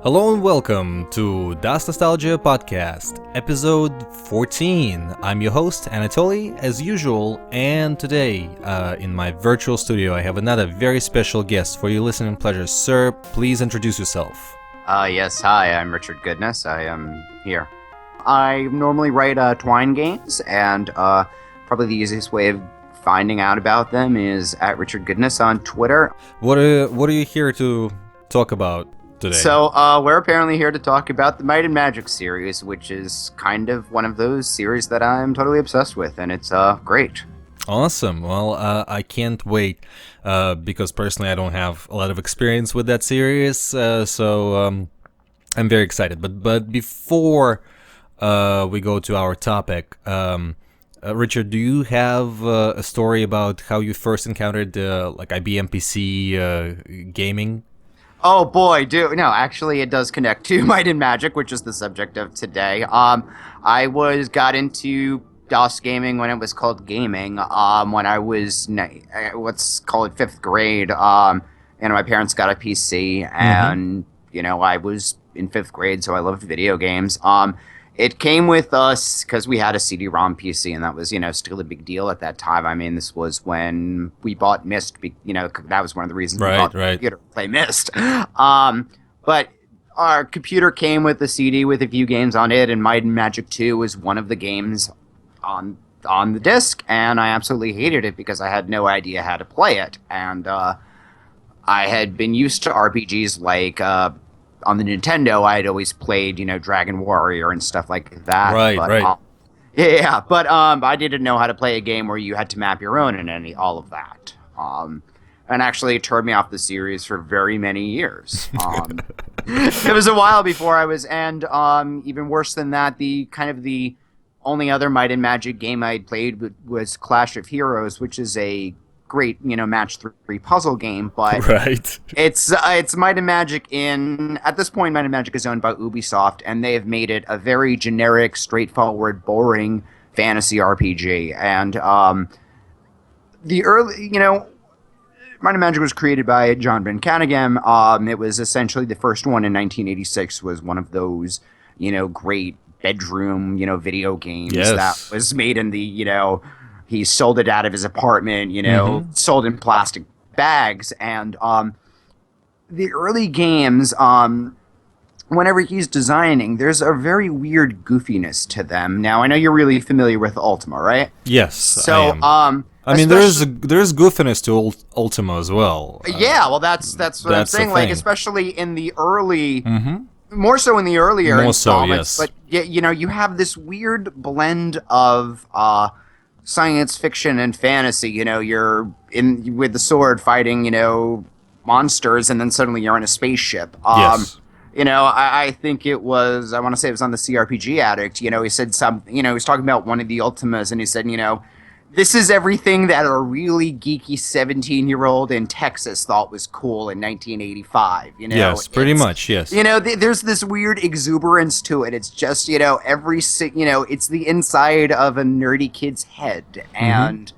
Hello and welcome to Das Nostalgia Podcast, episode 14. I'm your host, Anatoly, as usual, and today, in my virtual studio, I have another very special guest for your listening pleasure. Sir, please introduce yourself. Yes, hi, I'm Richard Goodness. I am here. I normally write Twine games, and probably the easiest way of finding out about them is at Richard Goodness on Twitter. What are you here to talk about today? So, we're apparently here to talk about the Might and Magic series, which is kind of one of those series that I'm totally obsessed with, and it's great. Awesome. Well, I can't wait, because personally I don't have a lot of experience with that series, so I'm very excited. But before we go to our topic, Richard, do you have a story about how you first encountered IBM PC gaming? Oh boy, no, actually it does connect to Might and Magic, which is the subject of today. I got into DOS gaming when it was called gaming, when I was, let's call it 5th grade. My parents got a PC, and, I was in 5th grade, so I loved video games. It came with us because we had a CD-ROM PC, and that was, still a big deal at that time. I mean, this was when we bought Myst, that was one of the reasons we bought the computer to play Myst. But our computer came with a CD with a few games on it, and Might and Magic 2 was one of the games on the disc, and I absolutely hated it because I had no idea how to play it. And I had been used to RPGs like... on the Nintendo, I had always played, Dragon Warrior and stuff like that. Right. But I didn't know how to play a game where you had to map your own and all of that. And actually, it turned me off the series for very many years. It was a while before I was, and even worse than that, the only other Might and Magic game I'd played was Clash of Heroes, which is a great, match 3 puzzle game, but Right. it's Might and Magic at this point, Might and Magic is owned by Ubisoft, and they have made it a very generic, straightforward, boring fantasy RPG. And the early, Might and Magic was created by John Ben Canagan. It was essentially the first one in 1986, was one of those, great bedroom, video games that was made in the, he sold it out of his apartment, sold in plastic bags. And the early games, whenever he's designing, there's a very weird goofiness to them. Now, I know you're really familiar with Ultima, right? Yes, so, I am. There's goofiness to Ultima as well. Yeah, well, that's what I'm saying. Like, especially in the early... More so in the earlier installments. Yes. But, you have this weird blend of... science fiction and fantasy. You're in with the sword fighting, monsters, and then suddenly you're in a spaceship. Yes. I think it was, I want to say it was on the CRPG Addict. He said he was talking about one of the Ultimas, and he said, this is everything that a really geeky 17-year-old in Texas thought was cool in 1985. Yes, pretty much, yes. There's this weird exuberance to it. It's just, it's the inside of a nerdy kid's head. And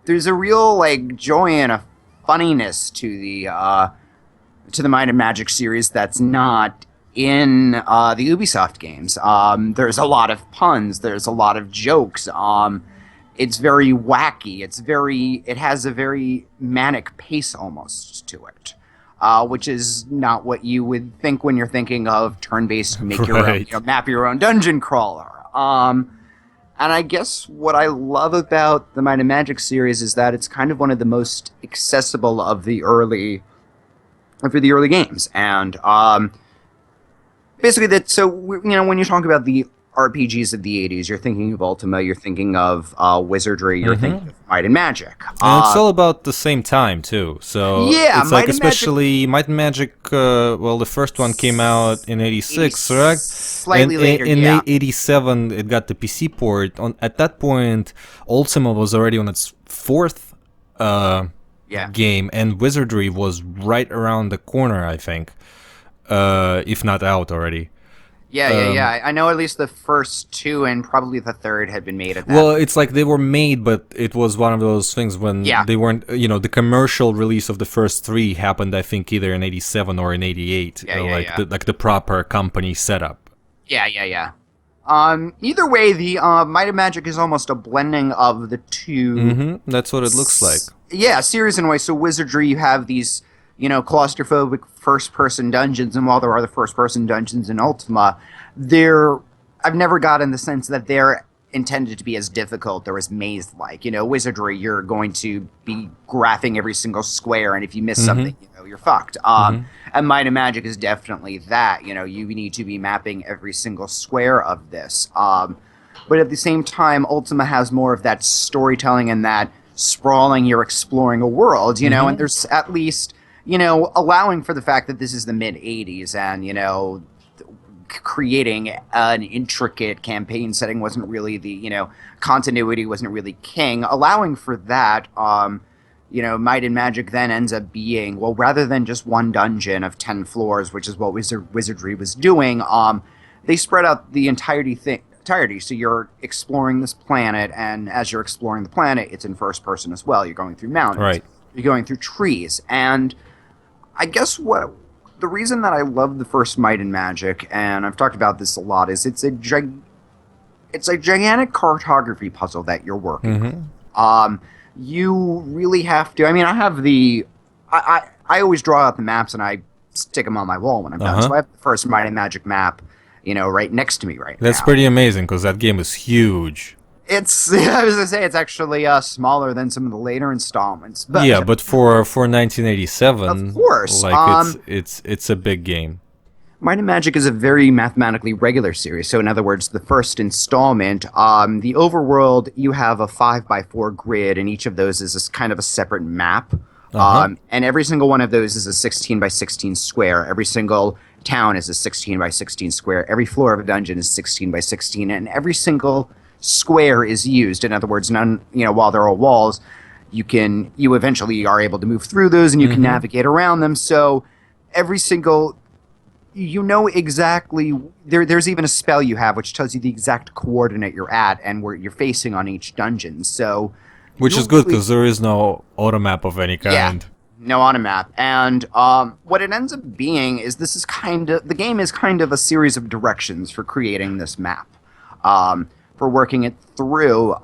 there's a real, joy and a funniness to the Might and Magic series that's not in the Ubisoft games. There's a lot of puns. There's a lot of jokes. It's very wacky. It has a very manic pace almost to it, which is not what you would think when you're thinking of turn-based map your own dungeon crawler. And I guess what I love about the Might and Magic series is that it's kind of one of the most accessible of the early games. And basically when you talk about the RPGs of the 80s, you're thinking of Ultima, you're thinking of Wizardry, you're thinking of Might and Magic. And it's all about the same time, too. So yeah, it's especially Might and Magic, the first one came out in 86, right? Slightly later, in 87, it got the PC port. At that point, Ultima was already on its 4th game, and Wizardry was right around the corner, I think, if not out already. Yeah. I know at least the first two and probably the third had been made at that. Well, it's like they were made, but it was one of those things when Yeah. they weren't. The commercial release of the first three happened, I think, either in '87 or in '88. Like the proper company setup. Yeah. Either way, the Might and Magic is almost a blending of the two. Mm-hmm. That's what it looks like. Yeah, series in a way. So Wizardry, you have these, claustrophobic first-person dungeons, and while there are the first-person dungeons in Ultima, I've never gotten the sense that they're intended to be as difficult or as maze-like. Wizardry, you're going to be graphing every single square, and if you miss something, you're fucked. And Might and Magic is definitely that. You need to be mapping every single square of this. But at the same time, Ultima has more of that storytelling and that sprawling, you're exploring a world, and there's at least, allowing for the fact that this is the mid-'80s and, creating an intricate campaign setting wasn't really the, continuity wasn't really king. Allowing for that, Might and Magic then ends up being, well, rather than just one dungeon of 10 floors, which is what Wizardry was doing, they spread out the entirety. So you're exploring this planet, and as you're exploring the planet, it's in first person as well. You're going through mountains. Right. You're going through trees. And I guess the reason that I love the first Might and Magic, and I've talked about this a lot, is it's a gigantic cartography puzzle that you're working with. You really have to. I mean, I have I always draw out the maps and I stick them on my wall when I'm done. So I have the first Might and Magic map, right next to me now. That's pretty amazing because that game is huge. I was gonna say it's actually smaller than some of the later installments. But, yeah, but for 1987, of course, it's a big game. Might and Magic is a very mathematically regular series. So in other words, the first installment, the overworld, you have a 5x4 grid, and each of those is kind of a separate map. And every single one of those is a 16x16 square. Every single town is a 16x16 square. Every floor of a dungeon is 16x16, and every single square is used. In other words, while there are walls, you eventually are able to move through those, and you can navigate around them. So every single, exactly, there's even a spell you have which tells you the exact coordinate you're at and where you're facing on each dungeon. So, which is good because there is no automap of any kind. Yeah, no automap. And what it ends up being is the game is kind of a series of directions for creating this map. For working it through.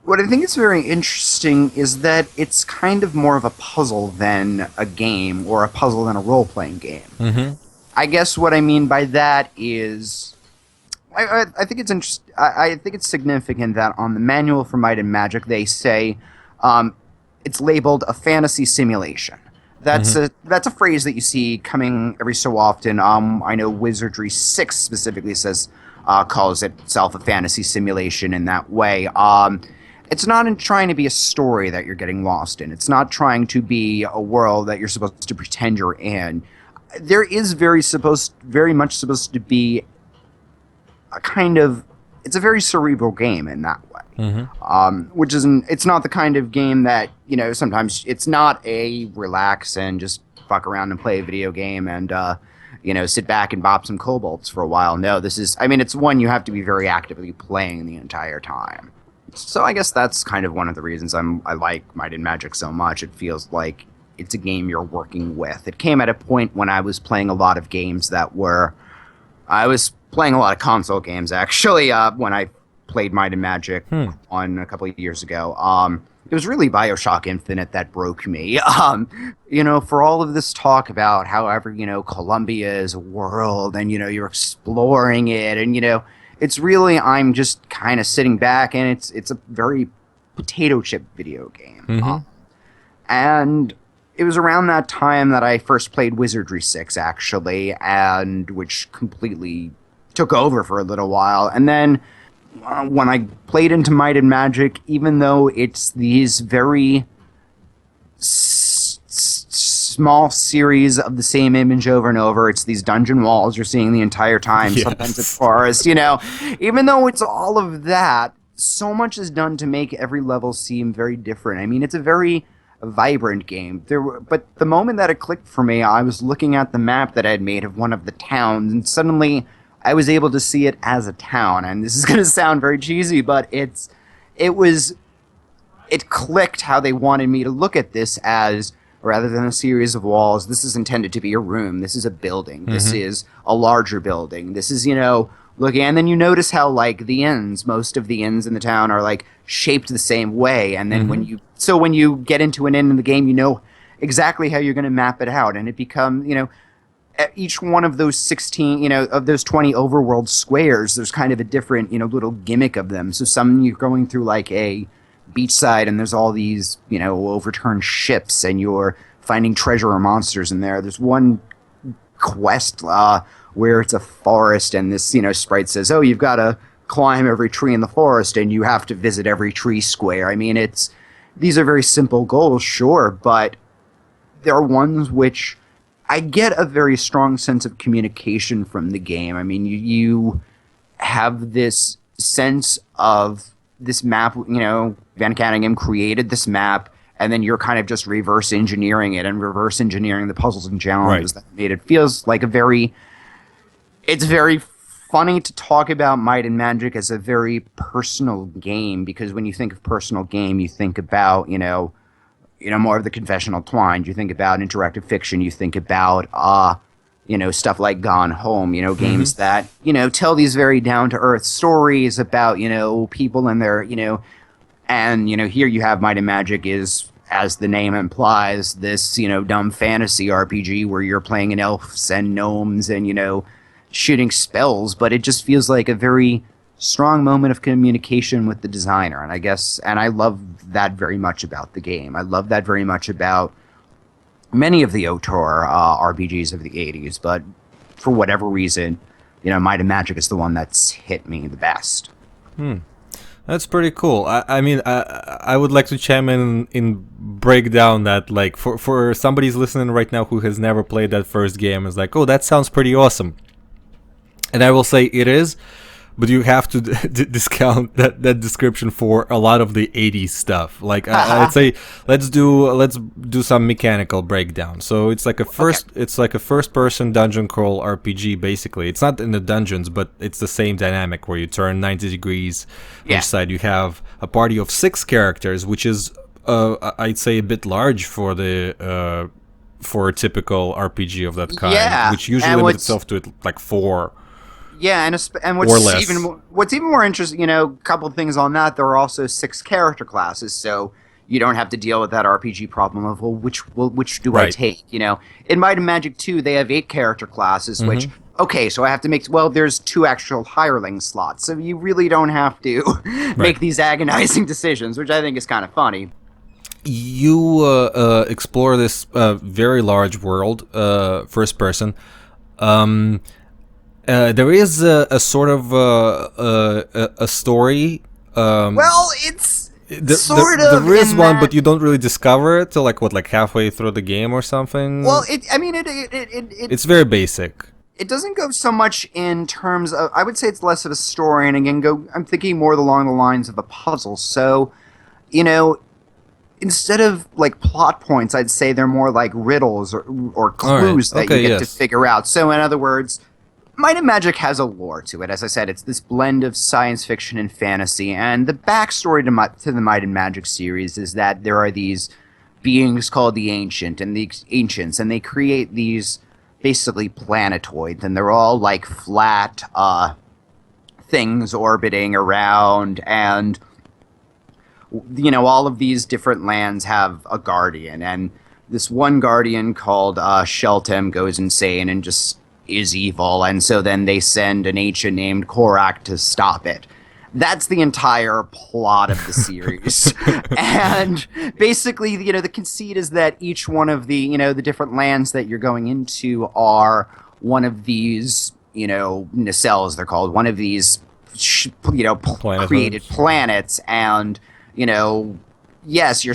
What I think is very interesting is that it's kind of more of a puzzle than a game, or a puzzle than a role-playing game. I guess what I mean by that is, I think it's interesting. I think it's significant that on the manual for Might and Magic they say it's labeled a fantasy simulation. That's a phrase that you see coming every so often. I know Wizardry 6 specifically calls itself a fantasy simulation in that way. It's not trying to be a story that you're getting lost in. It's not trying to be a world that you're supposed to pretend you're in. There is very much supposed to be it's a very cerebral game in that way. Which it's not the kind of game that, sometimes it's not a relax and just fuck around and play a video game and, sit back and bop some kobolds for a while. No, it's one you have to be very actively playing the entire time. So I guess that's kind of one of the reasons I like Might and Magic so much. It feels like it's a game you're working with. It came at a point when I was playing a lot of games I was playing a lot of console games, actually, when I played Might and Magic on a couple of years ago. It was really BioShock Infinite that broke me. For all of this talk about however, Columbia is a world and, you're exploring it and, it's really, I'm just kind of sitting back and it's a very potato chip video game. And it was around that time that I first played Wizardry 6, actually, and which completely took over for a little while. And then when I played into Might and Magic, even though it's these very small series of the same image over and over, it's these dungeon walls you're seeing the entire time, sometimes it's forest, even though it's all of that, so much is done to make every level seem very different. I mean, it's a very a vibrant game. But the moment that it clicked for me, I was looking at the map that I had made of one of the towns, and suddenly I was able to see it as a town. And this is going to sound very cheesy, but it clicked how they wanted me to look at this as, rather than a series of walls, this is intended to be a room. This is a building. Mm-hmm. This is a larger building. This is, looking, and then you notice how, like, most of the inns in the town are, like, shaped the same way. And then mm-hmm. when you get into an inn in the game, you know exactly how you're going to map it out. And it becomes, each one of those 16, of those 20 overworld squares, there's kind of a different, little gimmick of them. So some you're going through, like, a beachside, and there's all these, overturned ships, and you're finding treasure or monsters in there. There's one quest where it's a forest, and this, sprite says, oh, you've got to climb every tree in the forest, and you have to visit every tree square. I mean, these are very simple goals, sure, but there are ones which I get a very strong sense of communication from the game. I mean, you have this sense of this map, Van Canningham created this map, and then you're kind of just reverse engineering it and reverse engineering the puzzles and challenges that made it. Feels like it's very funny to talk about Might and Magic as a very personal game, because when you think of personal game, you think about, more of the conventional twine. You think about interactive fiction. You think about, stuff like Gone Home, games mm-hmm. that, tell these very down-to-earth stories about, people and their, and, here you have Might and Magic is, as the name implies, this, dumb fantasy RPG where you're playing in elves and gnomes and, shooting spells, but it just feels like a very strong moment of communication with the designer. And I love that very much about the game. I love that very much about many of the auteur RPGs of the 80s, but for whatever reason, Might and Magic is the one that's hit me the best. That's pretty cool. I mean, I would like to chime in break down that, like, for somebody who's listening right now who has never played that first game, is like, oh, that sounds pretty awesome. And I will say it is, but you have to discount that description for a lot of the 80s stuff. Like, I'd say let's do some mechanical breakdown. So it's like a first person dungeon crawl RPG basically. It's not in the dungeons, but it's the same dynamic where you turn 90 degrees each side. You have a party of 6 characters, which is I'd say a bit large for the for a typical RPG of that kind, which usually limits itself to like 4. Yeah, and what's even more interesting, a couple of things on that. There are also 6 character classes, so you don't have to deal with that RPG problem of which do I take? In Might and Magic 2, they have 8 character classes, mm-hmm. which so I have to make. Well, there's 2 actual hireling slots, so you really don't have to make these agonizing decisions, which I think is kind of funny. You explore this very large world, first person. There is a sort of a story. It's sort of. There is one, but you don't really discover it till like halfway through the game or something. Well, it's very basic. It doesn't go so much in terms of. I would say it's less of a story, and again, I'm thinking more along the lines of a puzzle. So, instead of like plot points, I'd say they're more like riddles or clues that you get to figure out. So, in other words, Might and Magic has a lore to it. As I said, it's this blend of science fiction and fantasy. And the backstory to the Might and Magic series is that there are these beings called the Ancients, and they create these basically planetoids, and they're all like flat things orbiting around, and all of these different lands have a guardian, and this one guardian called Sheltem goes insane and just is evil, and so then they send an ancient named Korak to stop it. That's the entire plot of the series. And basically, the conceit is that each one of the, the different lands that you're going into are one of these, nacelles, they're called, one of these, created planets, and, yes, you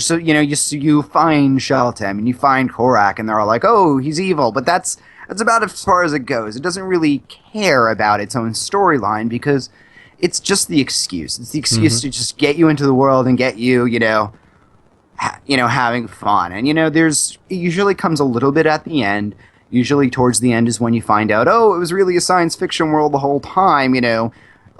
find Sheltem and you find Korak, and they're all like, oh, he's evil, but that's about as far as it goes. It doesn't really care about its own storyline because it's just the excuse. It's the excuse to just get you into the world and get you, having fun. And it usually comes a little bit at the end. Usually towards the end is when you find out, oh, it was really a science fiction world the whole time. A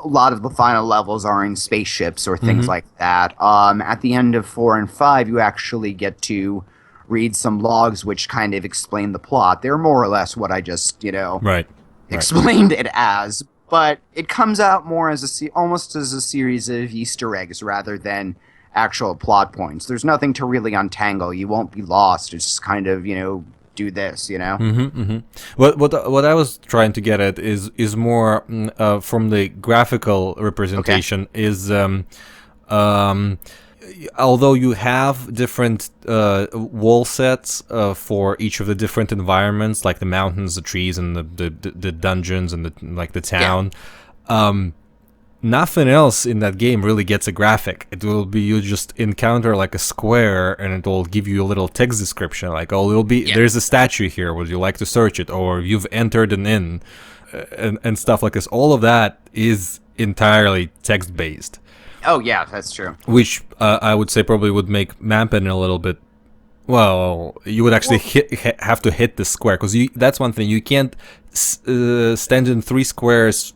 lot of the final levels are in spaceships or things like that. At the end of 4 and 5, you actually get to read some logs which kind of explain the plot. They're more or less what I just, Right. explained it as, but it comes out more as almost as a series of Easter eggs rather than actual plot points. There's nothing to really untangle. You won't be lost. It's just kind of, do this, What I was trying to get at is more from the graphical representation. Is although you have different wall sets for each of the different environments, like the mountains, the trees, and the dungeons, and the town. Nothing else in that game really gets a graphic. It will be, you just encounter like a square and it will give you a little text description like, oh, there's a statue here, would you like to search it, or you've entered an inn, and stuff like this. All of that is entirely text based. Oh yeah, that's true. Which I would say probably would make mapping a little bit. Well, you would actually have to hit the square, because that's one thing. You can't stand in 3 squares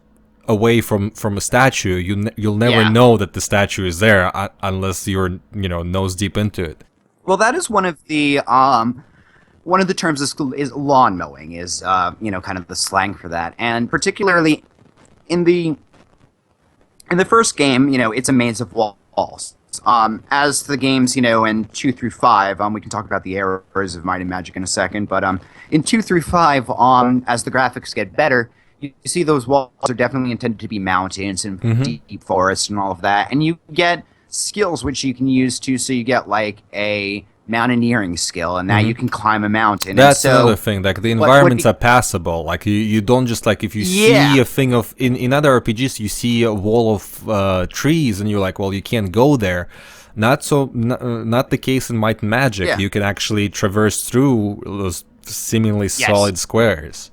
away from a statue. You'll never know that the statue is there unless you're nose deep into it. Well, that is one of the terms is lawn mowing, is kind of the slang for that, and particularly in the first game, it's a maze of walls. As the games, in 2 through 5, we can talk about the errors of Might and Magic in a second, but in 2 through 5, as the graphics get better, you see those walls are definitely intended to be mountains and deep forest and all of that, and you get skills which you can use too. So you get like a mountaineering skill, and now you can climb a mountain. That's another thing. Like the environments are passable. Like you don't just like if you see a thing of in other RPGs, you see a wall of trees, and you're like, well, you can't go there. Not the case in Might and Magic. Yeah. You can actually traverse through those seemingly solid squares.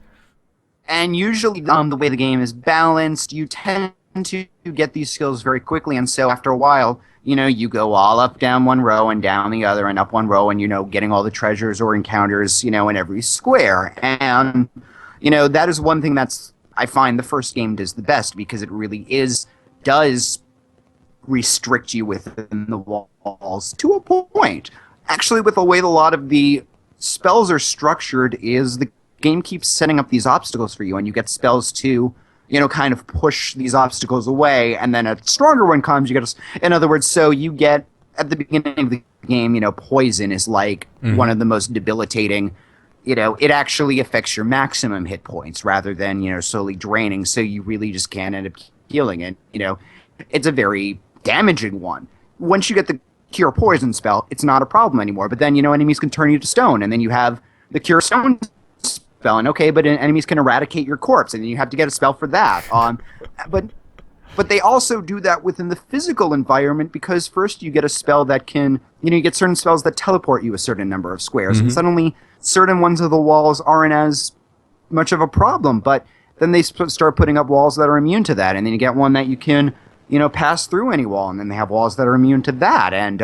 And usually, the way the game is balanced, you tend to get these skills very quickly, and so after a while, you go all up, down one row, and down the other, and up one row, and, getting all the treasures or encounters, in every square. And, that is one thing I find the first game does the best, because it really does restrict you within the walls to a point. Actually, with the way a lot of the spells are structured, is the game keeps setting up these obstacles for you, and you get spells to kind of push these obstacles away, and then a stronger one comes. In other words, so you get at the beginning of the game, poison is like one of the most debilitating. It actually affects your maximum hit points rather than slowly draining. So you really just can't end up healing it. It's a very damaging one. Once you get the cure poison spell, it's not a problem anymore. But then enemies can turn you to stone, and then you have the cure stone spell, and but enemies can eradicate your corpse, and then you have to get a spell for that. But they also do that within the physical environment, because first you get a spell that can, you get certain spells that teleport you a certain number of squares, and suddenly certain ones of the walls aren't as much of a problem, but then they start putting up walls that are immune to that, and then you get one that you can, pass through any wall, and then they have walls that are immune to that, and,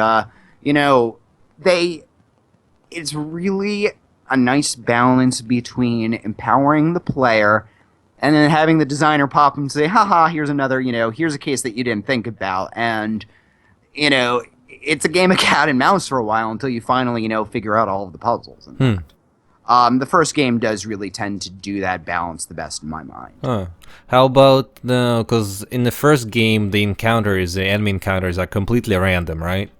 it's really a nice balance between empowering the player and then having the designer pop and say, haha, here's another, here's a case that you didn't think about. And, it's a game of cat and mouse for a while until you finally, figure out all of the puzzles. And the first game does really tend to do that balance the best in my mind. How about, because in the first game, the enemy encounters are completely random, right?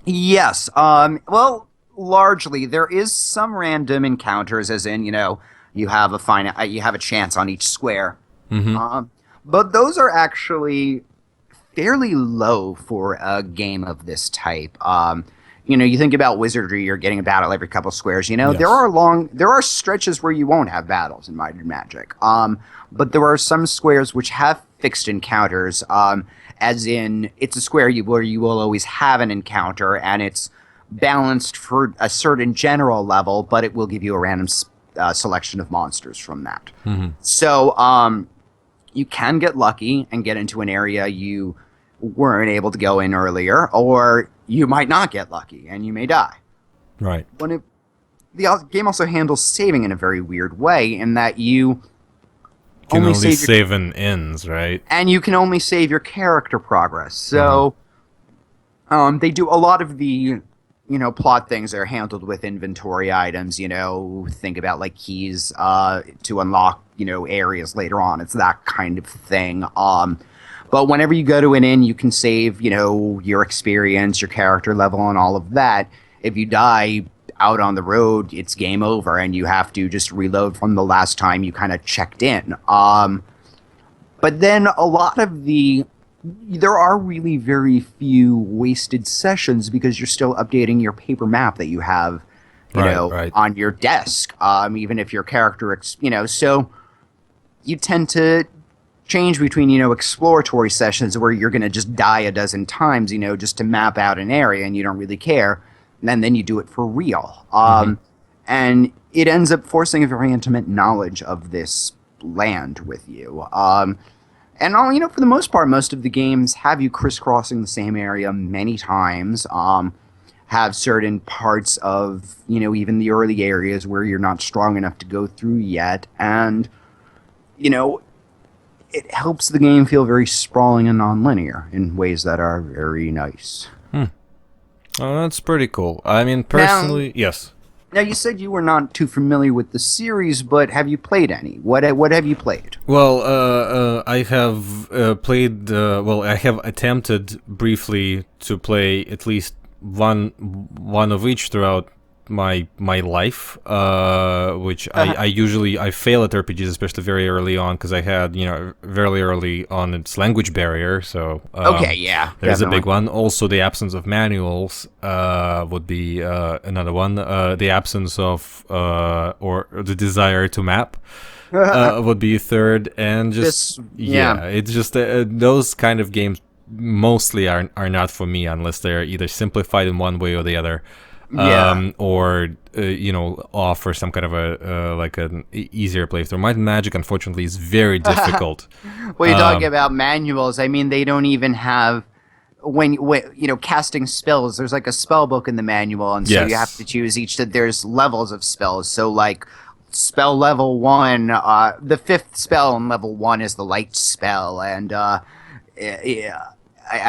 Yes. Well, largely, there is some random encounters, as in, you have a chance on each square. But those are actually fairly low for a game of this type. You think about Wizardry, you're getting a battle every couple squares. Yes. There are stretches where you won't have battles in Might and Magic. But there are some squares which have fixed encounters, as in, it's a square where you will always have an encounter, and it's balanced for a certain general level, but it will give you a random selection of monsters from that. So you can get lucky and get into an area you weren't able to go in earlier, or you might not get lucky and you may die. Right. The game also handles saving in a very weird way in that you Can only save save in ends, right? and you can only save your character progress. So they do a lot of the plot things are handled with inventory items. Think about like keys to unlock areas later on. It's that kind of thing. But whenever you go to an inn, you can save your experience, your character level, and all of that. If you die out on the road, it's game over, and you have to just reload from the last time you kind of checked in. But then a lot of there are really very few wasted sessions because you're still updating your paper map that you have, Right. on your desk. Even if your character, so you tend to change between, exploratory sessions where you're going to just die a dozen times, just to map out an area and you don't really care. And then you do it for real. And it ends up forcing a very intimate knowledge of this land with you. And for the most part, most of the games have you crisscrossing the same area many times. Have certain parts of, even the early areas where you're not strong enough to go through yet. And, it helps the game feel very sprawling and nonlinear in ways that are very nice. Oh, that's pretty cool. I mean, personally, yes. Now, you said you were not too familiar with the series, but have you played any? What have you played? Well, I have played. I have attempted briefly to play at least one of each throughout my life. Which I usually fail at RPGs, especially very early on, because I had very early on its language barrier. So okay, yeah, there's definitely. a big one. Also, the absence of manuals would be another one. The absence of or the desire to map would be a third, and just it's just those kind of games mostly are not for me unless they're either simplified in one way or the other. Or offer some kind of a like an easier playthrough. Might and Magic, unfortunately, is very difficult. Well, you're talking about manuals. I mean, they don't even have when casting spells. There's like a spell book in the manual, and so you have to choose each. There's levels of spells. So like spell level 1, the 5th spell in level 1 is the light spell, and I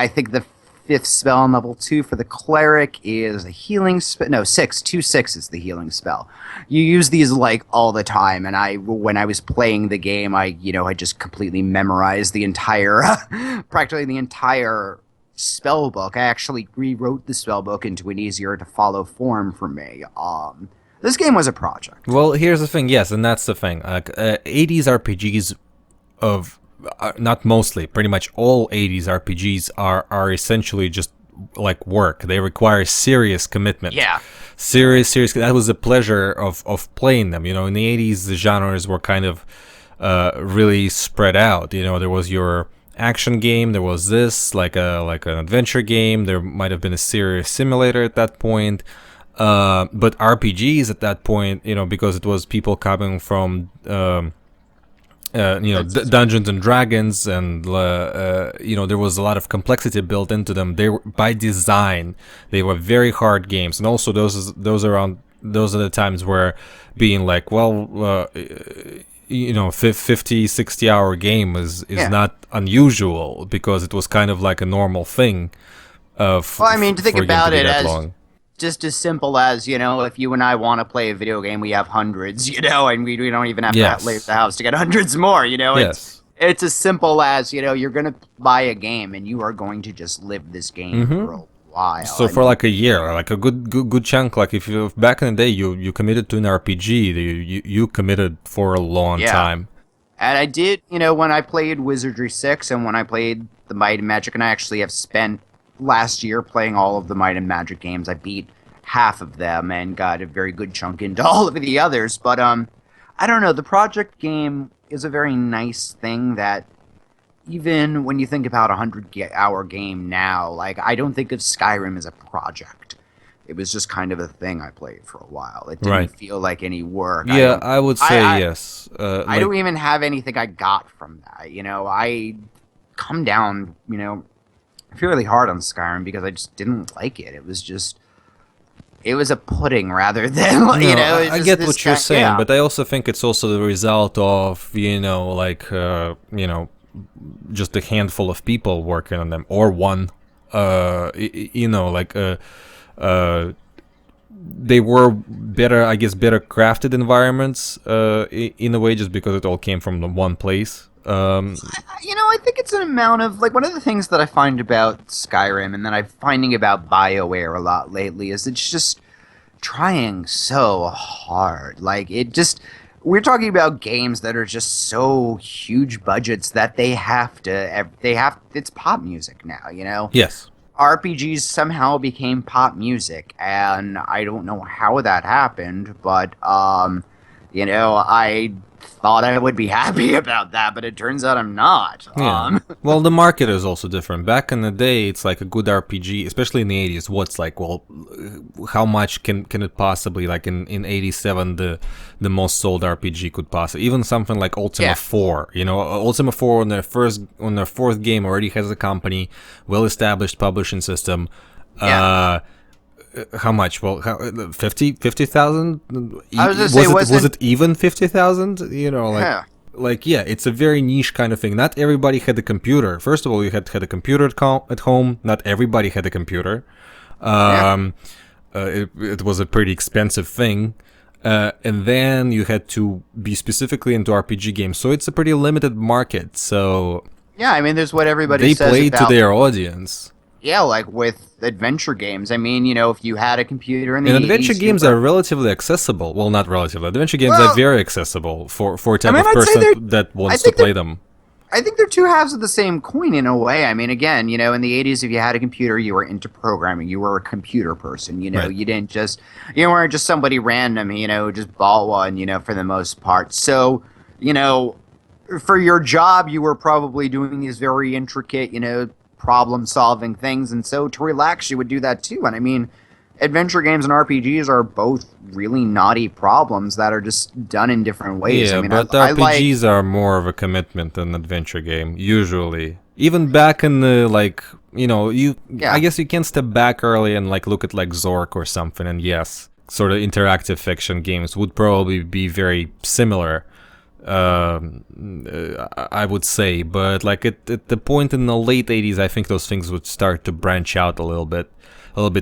think the 5th spell on level 2 for the cleric is a healing spell. No, 6 is the healing spell. You use these like all the time, and when I was playing the game, I just completely memorized the entire, practically the entire spell book. I actually rewrote the spell book into an easier to follow form for me. This game was a project. Well, here's the thing, yes, and that's the thing. 80s RPGs of not mostly, pretty much all 80s RPGs are essentially just like work. They require serious commitment. Yeah. Serious. That was the pleasure of playing them. In the 80s, the genres were kind of really spread out. There was your action game, there was this, like an adventure game, there might have been a serious simulator at that point. But RPGs at that point, because it was people coming from Dungeons and Dragons, and there was a lot of complexity built into them. They were, by design, they were very hard games, and also those are the times where being like, 50-60 hour game is not unusual, because it was kind of like a normal thing. To think about it as long. Just as simple as, if you and I want to play a video game, we have hundreds, and we don't even have to leave the house to get hundreds more, It's as simple as, you're going to buy a game and you are going to just live this game for a while. So for like a year, like a good chunk, like if you back in the day you committed to an RPG, you committed for a long time. And I did, when I played Wizardry 6 and when I played the Might and Magic, and I actually have spent last year playing all of the Might and Magic games. I beat half of them and got a very good chunk into all of the others. But I don't know. The project game is a very nice thing that even when you think about a 100-hour game now, like I don't think of Skyrim as a project. It was just kind of a thing I played for a while. It didn't feel like any work. Yeah, I would say yes. I don't even have anything I got from that. I come down, I feel really hard on Skyrim because I just didn't like it. It was a pudding rather than, No, it's I just get this what you're guy, saying, yeah. but I also think it's also the result of, just a handful of people working on them, or one. You know, they were better, I guess, better crafted environments, in a way, just because it all came from the one place. I think it's an amount of like one of the things that I find about Skyrim and that I'm finding about BioWare a lot lately is it's just trying so hard. Like it just we're talking about games that are just so huge budgets that they have it's pop music now, Yes. RPGs somehow became pop music, and I don't know how that happened, but I thought I would be happy about that, but it turns out I'm not. Yeah. Well, the market is also different. Back in the day, it's like a good RPG, especially in the 80s. What's like, well, how much can it possibly, like in 87, the most sold RPG could possibly, even something like Ultima Yeah. 4. Ultima 4 on their fourth game already has a company, well-established publishing system. Yeah. How much? Well, 50,000? I was gonna say, Was it even 50,000? Yeah. Yeah, it's a very niche kind of thing. Not everybody had a computer. First of all, you had a computer at home. Not everybody had a computer. It was a pretty expensive thing. And then you had to be specifically into RPG games. So it's a pretty limited market. So Yeah, I mean, there's what everybody they says played to about their audience. yeah, like with adventure games. I mean, if you had a computer in the And adventure 80s, games are relatively accessible. Well, not relatively. Adventure games are Well, very accessible for a type I mean, of I'd say person that wants to think play them. I think they're two halves of the same coin in a way. I mean, again, in the 80s, if you had a computer, you were into programming. You were a computer person. Right. You weren't just somebody random, who just bought one, for the most part. So, for your job, you were probably doing these very intricate, problem solving things. And so to relax, you would do that too. And I mean, adventure games and RPGs are both really naughty problems that are just done in different ways. Yeah, I mean, but I like. RPGs are more of a commitment than adventure game, usually. Even back in the, Yeah. I guess you can step back early and, look at, Zork or something, and yes, sort of interactive fiction games would probably be very similar, I would say. But, at the point in the late 80s, I think those things would start to branch out a little bit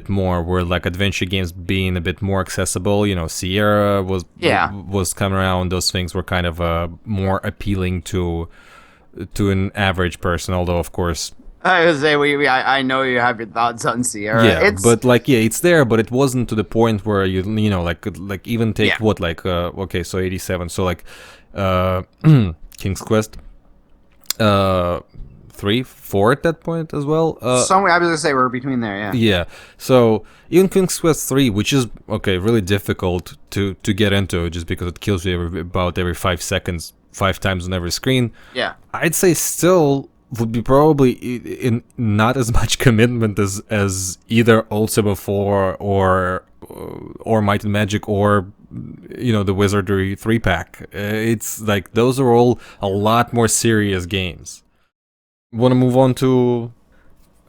more, where adventure games being a bit more accessible. Sierra was coming around. Those things were kind of more appealing to an average person. Although, of course, I was say I know you have your thoughts on Sierra. yeah, but it's there, but it wasn't to the point where even take okay, so 87, so King's Quest 3, 4 at that point as well. Somewhere I was gonna say we're between there. Yeah. Yeah, so even King's Quest 3, which is really difficult to get into, just because it kills you about every 5 seconds, 5 times on every screen. Yeah. I'd say still would be probably in not as much commitment as either Ultima 4 or Might and Magic or the Wizardry 3-pack. It's those are all a lot more serious games. Want to move on to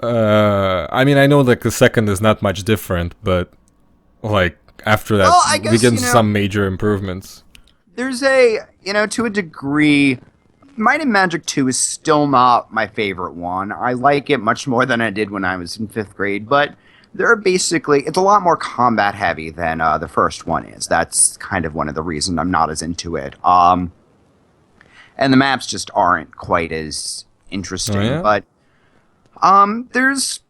I mean, I know the second is not much different, but after that, Well, I guess, we get some major improvements. There's to a degree, Might and Magic 2 is still not my favorite one. I like it much more than I did when I was in 5th grade, but it's a lot more combat heavy than the first one is. That's kind of one of the reasons I'm not as into it. And the maps just aren't quite as interesting. Oh, yeah? But there's,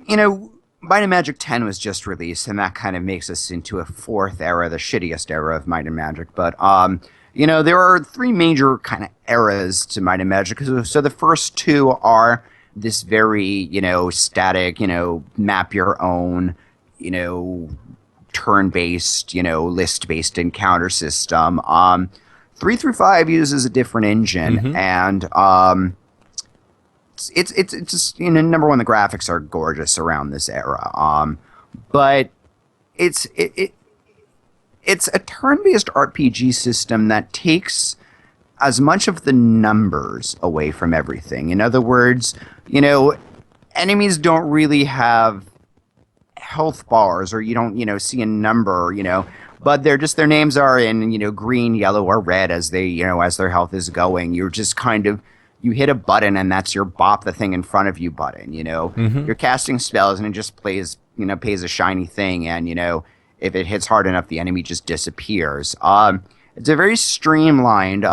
Might and Magic 10 was just released, and that kind of makes us into a 4th era, the shittiest era of Might and Magic. But there are 3 major kind of eras to Might and Magic. So the first 2 are this very, static, map your own, turn-based, list-based encounter system. 3 through 5 uses a different engine, and it's just, number one, the graphics are gorgeous around this era. But it's a turn-based RPG system that takes as much of the numbers away from everything. In other words, enemies don't really have health bars, or you don't, see a number, but they're just, their names are in, green, yellow, or red as they, as their health is going. You're just kind of, you hit a button and that's your bop the thing in front of you button, You're casting spells and it just plays, pays a shiny thing, and, if it hits hard enough, the enemy just disappears. It's a very streamlined,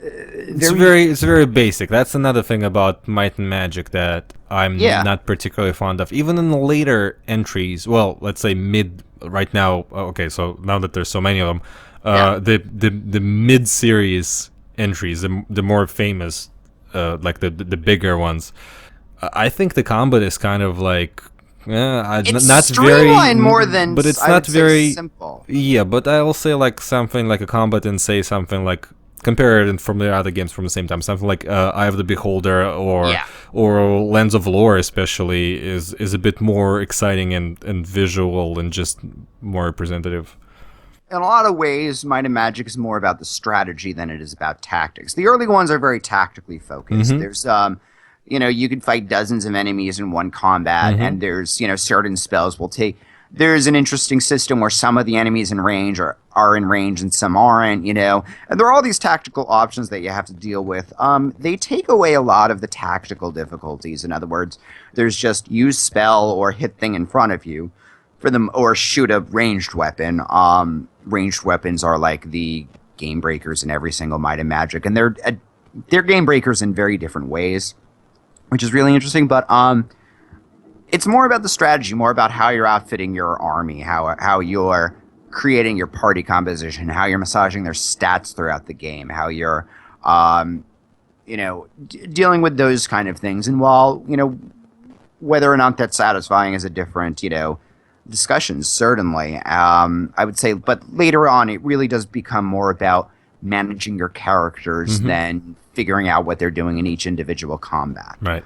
it's very basic. That's another thing about Might and Magic that I'm not particularly fond of. Even in the later entries, well, let's say mid right now. Okay, so now that there's so many of them, the mid series entries, the more famous, like the bigger ones, I think the combat is kind of like. It's not streamlined very, more than, but it's I not would say, very simple. Yeah, but I'll say like something like a combat and say something like compare it from the other games from the same time. Something like Eye of the Beholder or Lens of Lore especially is a bit more exciting and visual and just more representative. In a lot of ways, Might and Magic is more about the strategy than it is about tactics. The early ones are very tactically focused. There's you can fight dozens of enemies in one combat, and there's, certain spells will take. There's an interesting system where some of the enemies in range are in range and some aren't, and there are all these tactical options that you have to deal with. They take away a lot of the tactical difficulties. In other words, there's just use spell or hit thing in front of you for them, or shoot a ranged weapon. Ranged weapons are like the game breakers in every single Might and Magic, and they're game breakers in very different ways, which is really interesting. But it's more about the strategy, more about how you're outfitting your army, how you're creating your party composition, how you're massaging their stats throughout the game, how you're, dealing with those kind of things. And while, whether or not that's satisfying is a different, discussion, certainly. I would say, but later on, it really does become more about managing your characters than figuring out what they're doing in each individual combat. Right.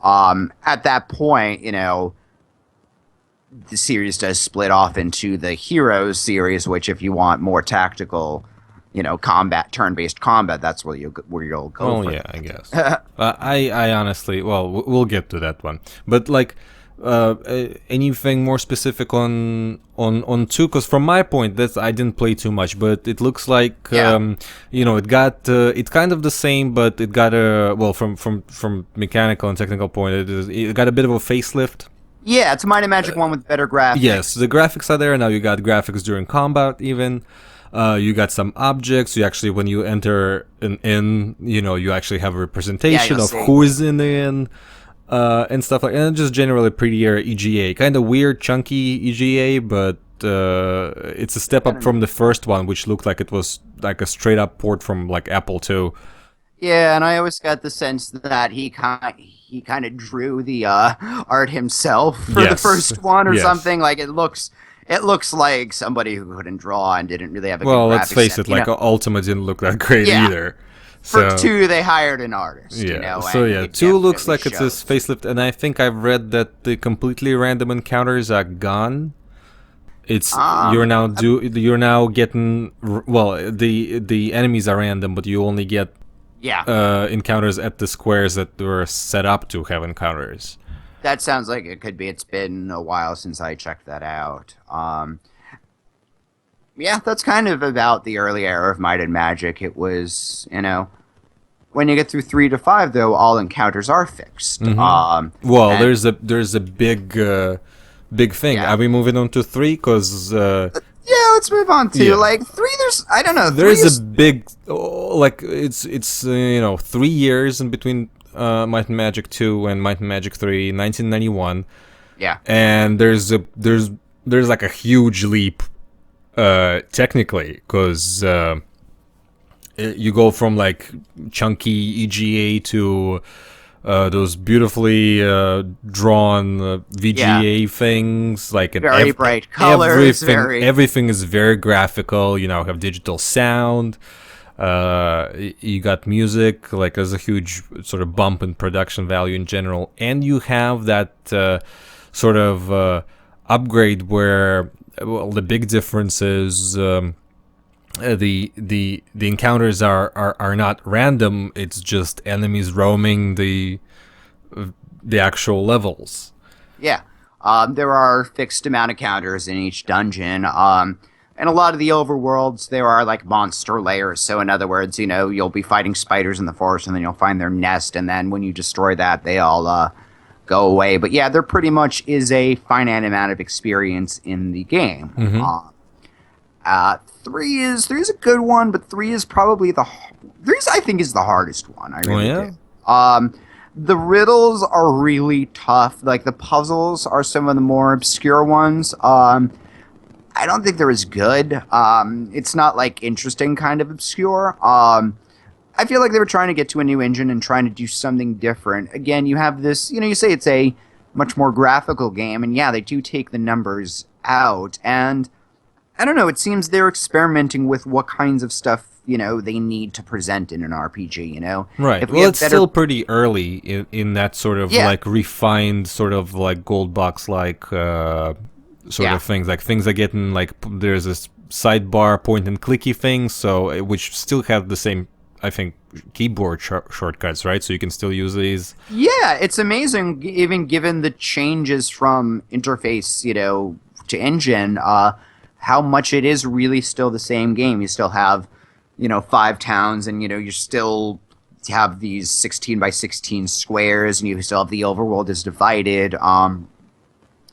At that point, the series does split off into the Heroes series, which if you want more tactical, combat, turn-based combat, that's where you'll go for. Oh, yeah, I guess. I honestly, well, we'll get to that one. But, like, anything more specific on two? Because from my point, I didn't play too much, but it looks like it got it's kind of the same, but it got from mechanical and technical point, it got a bit of a facelift. Yeah, it's a Might and Magic one with better graphics. Yes, the graphics are there now. You got graphics during combat even. You got some objects. You actually, when you enter an inn, you actually have a representation of who is in the inn. And stuff like, and just generally prettier EGA, kind of weird, chunky EGA, but it's a step up from the first one, which looked like it was like a straight up port from like Apple II. Yeah, and I always got the sense that he kind of drew the art himself for the first one or something. Like it looks like somebody who couldn't draw and didn't really have a good graphics let's face it, like Ultima didn't look that great either. For 2, they hired an artist. So 2 looks like it's this facelift, and I think I've read that the completely random encounters are gone. It's you're now getting the enemies are random, but you only get encounters at the squares that were set up to have encounters. That sounds like it could be. It's been a while since I checked that out. Yeah, that's kind of about the early era of Might and Magic. It was, when you get through 3 to 5, though, all encounters are fixed. There's a big thing. Yeah. Are we moving on to 3? Because let's move on to like 3. I don't know. There's a big it's 3 years in between Might and Magic 2 and Might and Magic 3, 1991. Yeah, and there's like a huge leap. Technically, because you go from like chunky EGA to those beautifully drawn VGA things, like very bright colors. Everything is very graphical. You have digital sound. You got music. Like there's a huge sort of bump in production value in general, and you have that sort of upgrade where. Well, the big difference is the encounters are not random. It's just enemies roaming the the actual levels. Yeah. There are fixed amount of counters in each dungeon. And a lot of the overworlds, there are like monster layers. So in other words, you'll be fighting spiders in the forest and then you'll find their nest. And then when you destroy that, they all go away. But yeah, there pretty much is a finite amount of experience in the game. Mm-hmm. Three is a good one, but three is probably I think is the hardest one. I really do. The riddles are really tough. Like the puzzles are some of the more obscure ones. I don't think they're as good. It's not like interesting kind of obscure. I feel like they were trying to get to a new engine and trying to do something different. Again, you have this, you say it's a much more graphical game, and yeah, they do take the numbers out. And I don't know, it seems they're experimenting with what kinds of stuff, they need to present in an RPG, Right. Well, it's still pretty early in that sort of like refined sort of like gold box like sort of things. Like things that get in like there's this sidebar point and clicky thing, so which still have the same, I think, keyboard shortcuts, right? So you can still use these. Yeah, it's amazing, even given the changes from interface, to engine, how much it is really still the same game. You still have 5 towns, and you still have these 16 by 16 squares, and you still have the overworld is divided.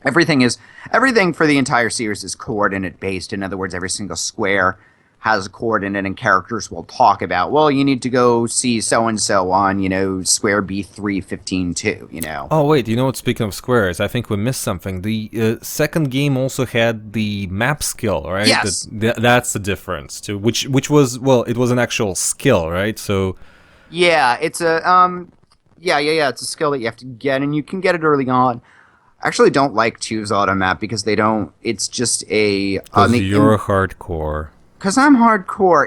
Everything for the entire series is coordinate based. In other words, every single square has a coordinate, and characters will talk about, well, you need to go see so and so on square B315-2. Oh wait, what? Speaking of squares, I think we missed something. The second game also had the map skill, right? Yes, that's the difference too. Which was, well, it was an actual skill, right? So yeah, it's a it's a skill that you have to get, and you can get it early on. I actually don't like 2's auto map because they don't. It's just a. You're hardcore. Because I'm hardcore.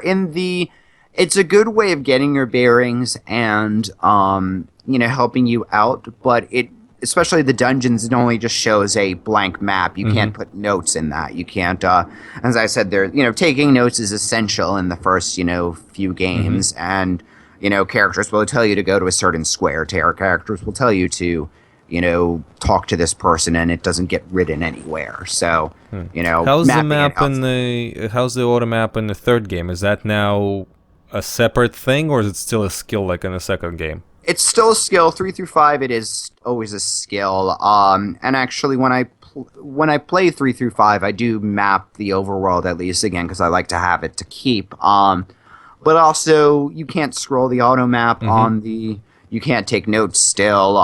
It's a good way of getting your bearings and helping you out, but especially the dungeons, it only just shows a blank map. You can't put notes in that. You can't, as I said, taking notes is essential in the first, few games, and, characters will tell you to go to a certain square. Characters will tell you to, talk to this person, and it doesn't get written anywhere. So, how's the map how's the auto map in the third game? Is that now a separate thing, or is it still a skill like in the second game? It's still a skill. 3 through 5, it is always a skill. And actually, when I play 3 through 5, I do map the overworld at least again because I like to have it to keep. But also, you can't scroll the auto map on the. You can't take notes still.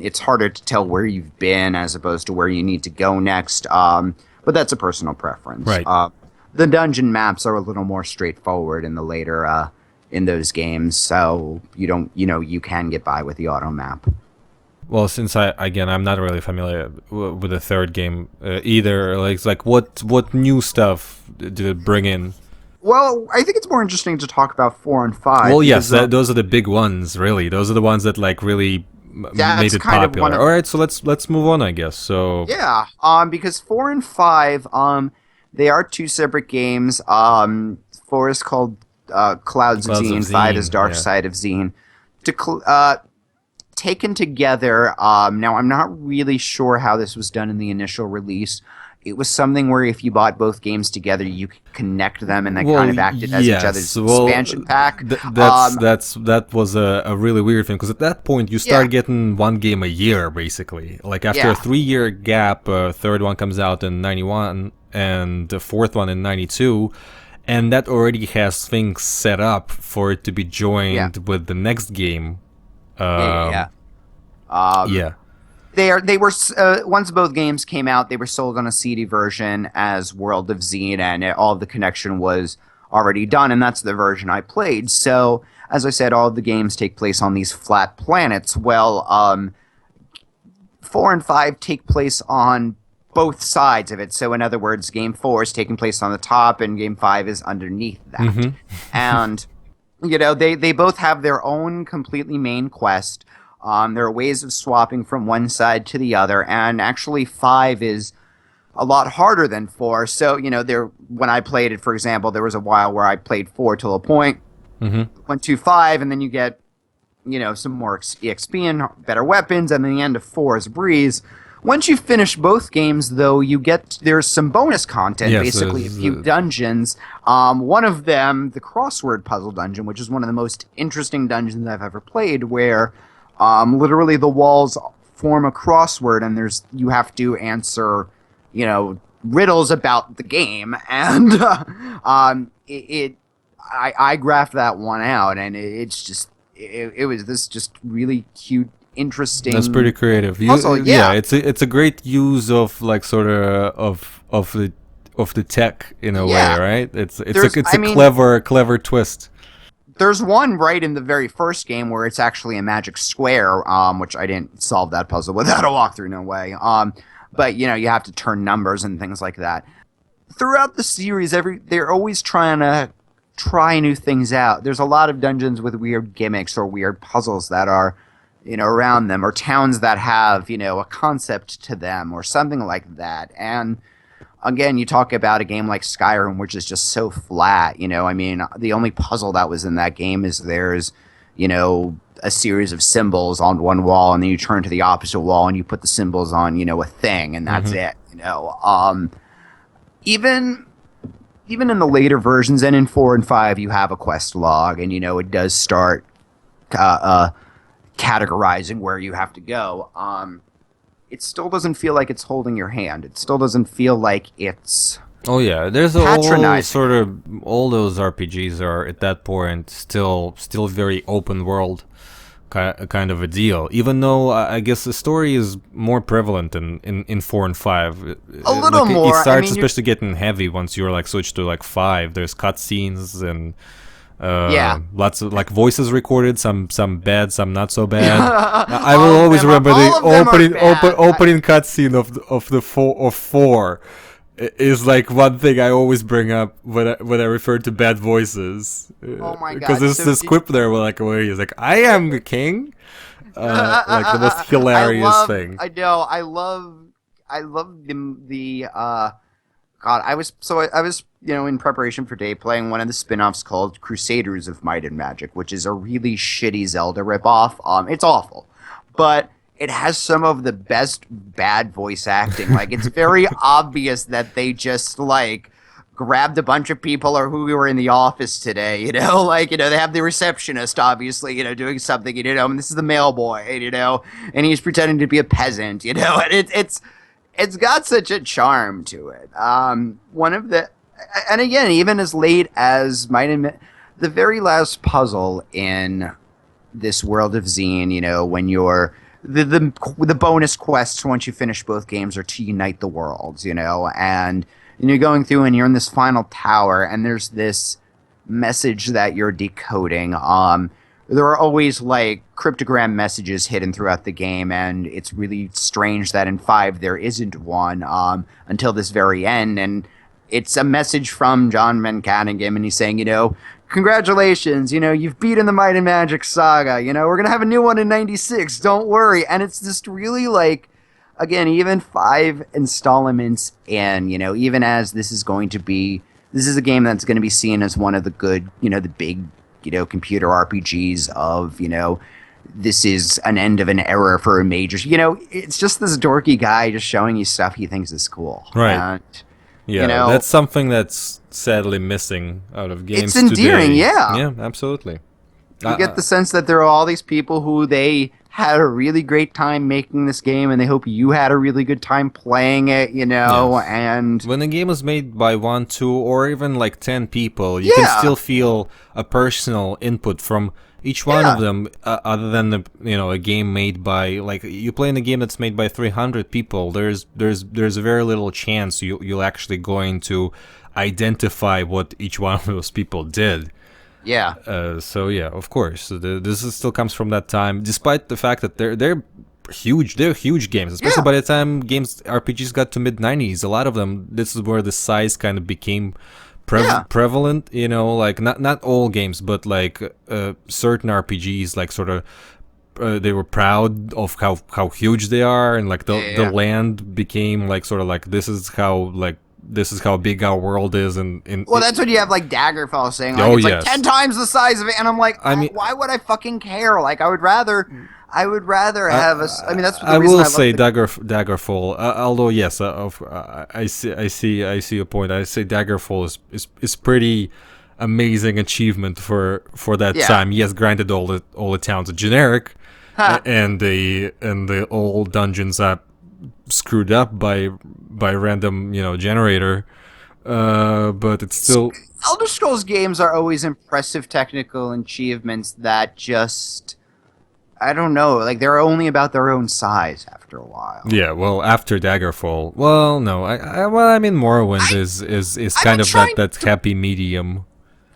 It's harder to tell where you've been as opposed to where you need to go next. But that's a personal preference. Right. The dungeon maps are a little more straightforward in the later in those games, so you can get by with the auto map. Well, since I'm not really familiar with the third game either. Like what new stuff did it bring in? Well, I think it's more interesting to talk about 4 and 5. Well, yes, those are the big ones, really. Those are the ones that like really made it popular. All right, so let's move on, I guess. So yeah, because 4 and 5, they are 2 separate games. 4 is called Clouds of Xeen. 5 is Dark Side of Xeen. Taken together. Now, I'm not really sure how this was done in the initial release. It was something where if you bought both games together, you could connect them, and they kind of acted as each other's expansion pack. That was a really weird thing, because at that point you start getting one game a year, basically. Like after a 3-year gap, third one comes out in 91, and the fourth one in 92, and that already has things set up for it to be joined with the next game. They were once both games came out, they were sold on a CD version as World of Xeen, and all of the connection was already done, and that's the version I played. So, as I said, all of the games take place on these flat planets. Well, 4 and 5 take place on both sides of it. So, in other words, Game 4 is taking place on the top, and Game 5 is underneath that. And, they both have their own completely main quest. There are ways of swapping from one side to the other, and actually 5 is a lot harder than 4. So, when I played it, for example, there was a while where I played 4 till a point, went to 5, and then you get some more EXP and better weapons, and then the end of 4 is a breeze. Once you finish both games, though, there's some bonus content, Yes, basically a few dungeons. One of them, the Crossword puzzle dungeon, which is one of the most interesting dungeons I've ever played, where literally the walls form a crossword, and you have to answer, riddles about the game, and I graphed that one out, and it was this just really cute, interesting. That's pretty creative. Yeah. It's a great use of like sort of the tech in a way, right? It's clever twist. There's one right in the very first game where it's actually a magic square, which I didn't solve that puzzle without a walkthrough, no way. But you have to turn numbers and things like that. Throughout the series, they're always trying to try new things out. There's a lot of dungeons with weird gimmicks or weird puzzles that are, around them, or towns that have, a concept to them or something like that. And again, you talk about a game like Skyrim, which is just so flat. I mean, the only puzzle that was in that game is there's, a series of symbols on one wall, and then you turn to the opposite wall and you put the symbols on, a thing, and that's it. Even in the later versions, and in 4 and 5, you have a quest log, and it does start categorizing where you have to go. It still doesn't feel like it's holding your hand. It still doesn't feel like it's Oh yeah, there's all those RPGs are at that point still very open world kind of a deal. Even though I guess the story is more prevalent in 4 and 5. A little more. It starts especially getting heavy once you're like switched to like 5. There's cutscenes and lots of like voices recorded, some bad, some not so bad. I will always remember the opening cutscene of 4 is like one thing I always bring up when I refer to bad voices. Oh my god! Because there's this quip there where he's like, "I am the king," like the most hilarious thing. I know. I love the God. I was in preparation for day playing one of the spin-offs called Crusaders of Might and Magic, which is a really shitty Zelda ripoff. It's awful, but it has some of the best bad voice acting. Like, it's very obvious that they just, like, grabbed a bunch of people or who were in the office today, they have the receptionist, obviously, doing something, and this is the mail boy, and he's pretending to be a peasant, and it's got such a charm to it. And again, even as late as the very last puzzle in this world of Zine, when you're the bonus quests once you finish both games are to unite the worlds, and you're going through and you're in this final tower, and there's this message that you're decoding. There are always like cryptogram messages hidden throughout the game, and it's really strange that in 5 there isn't one until this very end, and it's a message from John Van Canningham, and he's saying, congratulations, you've beaten the Might and Magic saga, we're going to have a new one in 96, don't worry. And it's just really like, again, even 5 installments in, even as this is a game that's going to be seen as one of the good, the big, computer RPGs of, this is an end of an era for a major, it's just this dorky guy just showing you stuff he thinks is cool. Right. And, that's something that's sadly missing out of games today. It's endearing, yeah. Yeah, absolutely. You get the sense that there are all these people who they had a really great time making this game, and they hope you had a really good time playing it, Yes. And when a game is made by 1, 2, or even like 10 people, you can still feel a personal input from each one of them, other than a game made by, like, you play in a game that's made by 300 people. There's a very little chance you'll actually going to identify what each one of those people did. Yeah. So yeah, of course, this still comes from that time, despite the fact that they're huge. They're huge games, especially by the time RPGs got to mid-90s. A lot of them, this is where the size kind of became prevalent, like not all games, but like certain RPGs, like sort of they were proud of how huge they are, and like the land became like sort of like, this is how like this is how big our world is, and Well, that's what you have like Daggerfall saying. Like, Oh, it's yes. like 10 times the size of it, and I'm like, I mean- why would I fucking care? Like, I would rather have a. I mean, that's the I reason will I say love Daggerfall. Although yes, I see your point. I say Daggerfall is pretty amazing achievement for that Yeah. time. Yes, granted, all the towns are generic, and the all dungeons are screwed up by random generator. But it's still. Elder Scrolls games are always impressive technical achievements that just. I don't know, like they're only about their own size after a while. Yeah, well, after Daggerfall, well, no, I mean, Morrowind is kind of that happy medium.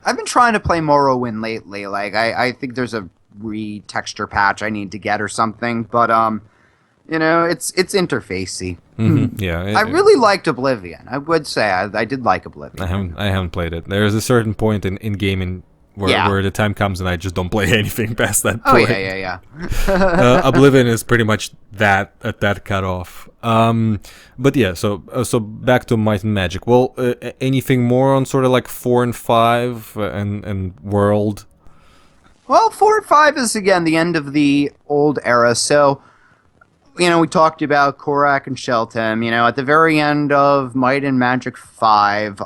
I've been trying to play Morrowind lately. Like, I think there's a retexture patch I need to get or something, but it's interfacey. Yeah, I really liked Oblivion. I would say I did like Oblivion. I haven't played it. There's a certain point in gaming where the time comes and I just don't play anything past that point. Oh yeah. Oblivion is pretty much that at that cutoff. But yeah, so back to Might and Magic. Well, anything more on sort of like 4 and 5 and World? Well, 4 and 5 is again the end of the old era. So, we talked about Korak and Sheltem. At the very end of Might and Magic 5,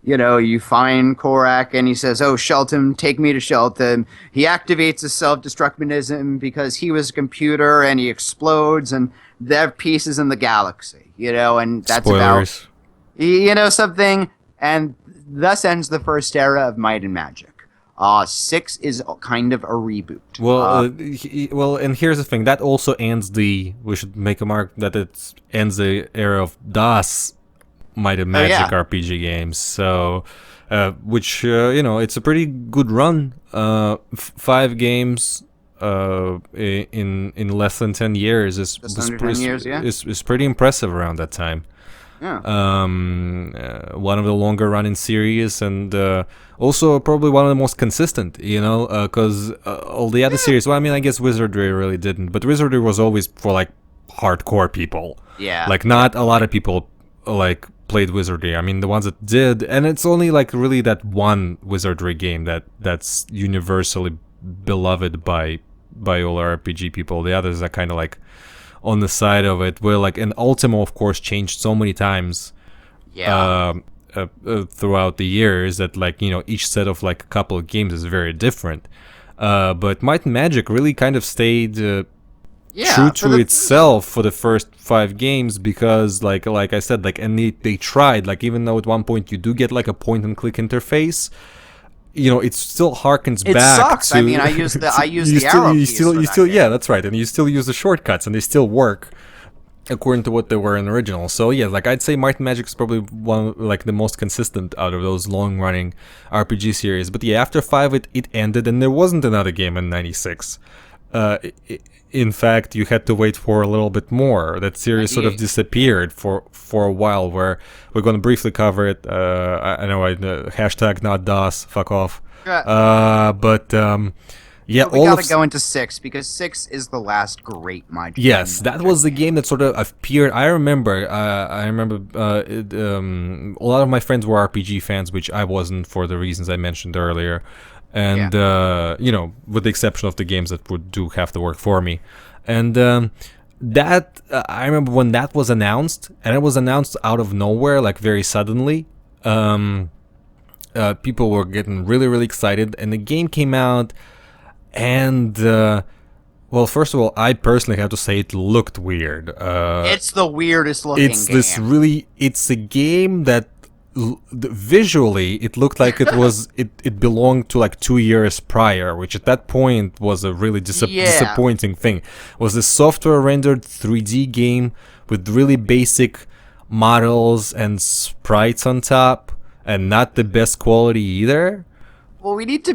you find Korak and he says, "Oh, Sheltem, take me to Sheltem." He activates his self-destruct mechanism because he was a computer, and he explodes, and there are pieces in the galaxy. And that's Spoilers. about something. And thus ends the first era of Might and Magic. 6 is kind of a reboot. Well, and here's the thing. That also ends we should make a mark that it ends the era of DOS Might and Magic RPG games. So, which, it's a pretty good run. 5 games in less than 10 years is pretty impressive around that time. Yeah. One of the longer running series, and also probably one of the most consistent, because all the other series, well, I mean, I guess Wizardry really didn't, but Wizardry was always for like hardcore people. Yeah. Like not a lot of people like played Wizardry. I mean, the ones that did, and it's only like really that one Wizardry game that's universally beloved by all RPG people. The others are kind of like on the side of it, where like, and Ultima of course changed so many times throughout the years that like each set of like a couple of games is very different, but Might and Magic really kind of stayed true to itself for the first 5 games, because like I said, like, and they tried, like, even though at one point you do get like a point and click interface, it still harkens back. It sucks. To, I mean, I use the arrow keys. Yeah, that's right, and you still use the shortcuts, and they still work according to what they were in the original. So yeah, like I'd say Might and Magic is probably one like the most consistent out of those long-running RPG series. But yeah, after 5, it ended, and there wasn't another game in '96. In fact, you had to wait for a little bit more. That series sort of disappeared for a while, where we're going to briefly cover it. I know hashtag not DOS, fuck off. But we gotta go into 6, because 6 is the last great Might. Yes, that was the game that sort of appeared. I remember a lot of my friends were RPG fans, which I wasn't for the reasons I mentioned earlier. And, with the exception of the games that would do half the work for me. And that, I remember when that was announced, and it was announced out of nowhere, like very suddenly. People were getting really, really excited, and the game came out, and, well, first of all, I personally have to say it looked weird. It's the weirdest looking game. It's a game that visually it looked like it belonged to like 2 years prior, which at that point was a really disappointing thing. It was a software rendered 3D game with really basic models and sprites on top, and not the best quality either. Well, we need to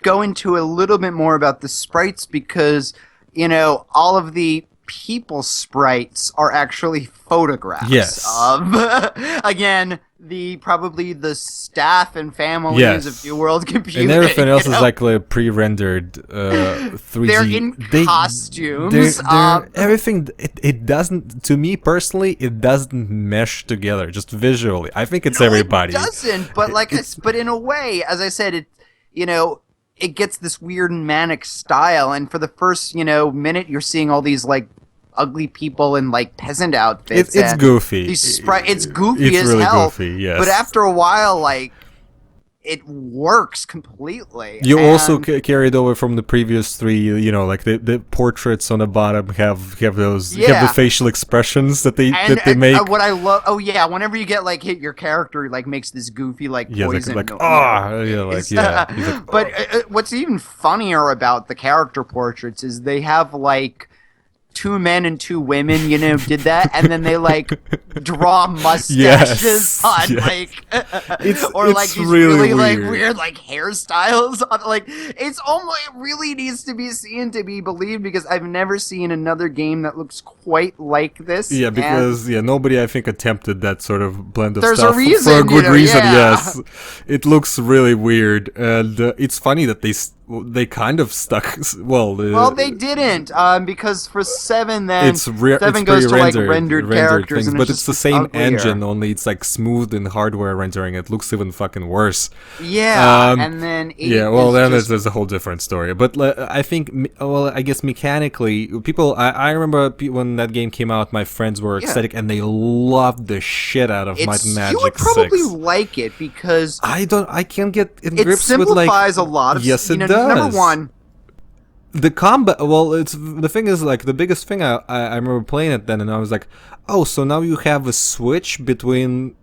go into a little bit more about the sprites, because all of the people sprites are actually photographs Yes. of, again, probably the staff and families Yes. of New World Computing. And everything else you is know? like pre-rendered 3D. They're in costumes. Everything, it doesn't, to me personally, it doesn't mesh together, just visually. I think it's everybody. It doesn't, but but in a way, as I said, it gets this weird manic style, and for the first, minute, you're seeing all these, like, ugly people in, like, peasant outfits. It's goofy. It's goofy it's as really hell. Goofy, yes. But after a while, like, it works completely. You also carried over from the previous 3, like the portraits on the bottom have those have the facial expressions that they make. What I love, whenever you get like hit, your character like makes this goofy like poison. But what's even funnier about the character portraits is they have like 2 men and 2 women, did that, and then they like draw mustaches on like, or like these really like weird like hairstyles on, like it really needs to be seen to be believed, because I've never seen another game that looks quite like this. Yeah, because nobody I think attempted that sort of blend of there's stuff a reason, for a good reason. Yes, it looks really weird, and it's funny that they kind of stuck. Well, they didn't, because for 7, then 7 it's goes to like rendered characters, things, but it's the same uglier engine, only it's like smooth in hardware rendering. It looks even fucking worse. Yeah, and then there's a whole different story. But I think, I guess mechanically, people. I remember when that game came out, my friends were ecstatic, and they loved the shit out of Might and Magic 6. You would probably like it because I can't get in grips with like. It simplifies a lot of. Yes, it does. Number one, the combat. Well, the thing is, like, the biggest thing I remember playing it then, and I was like, oh, so now you have a switch between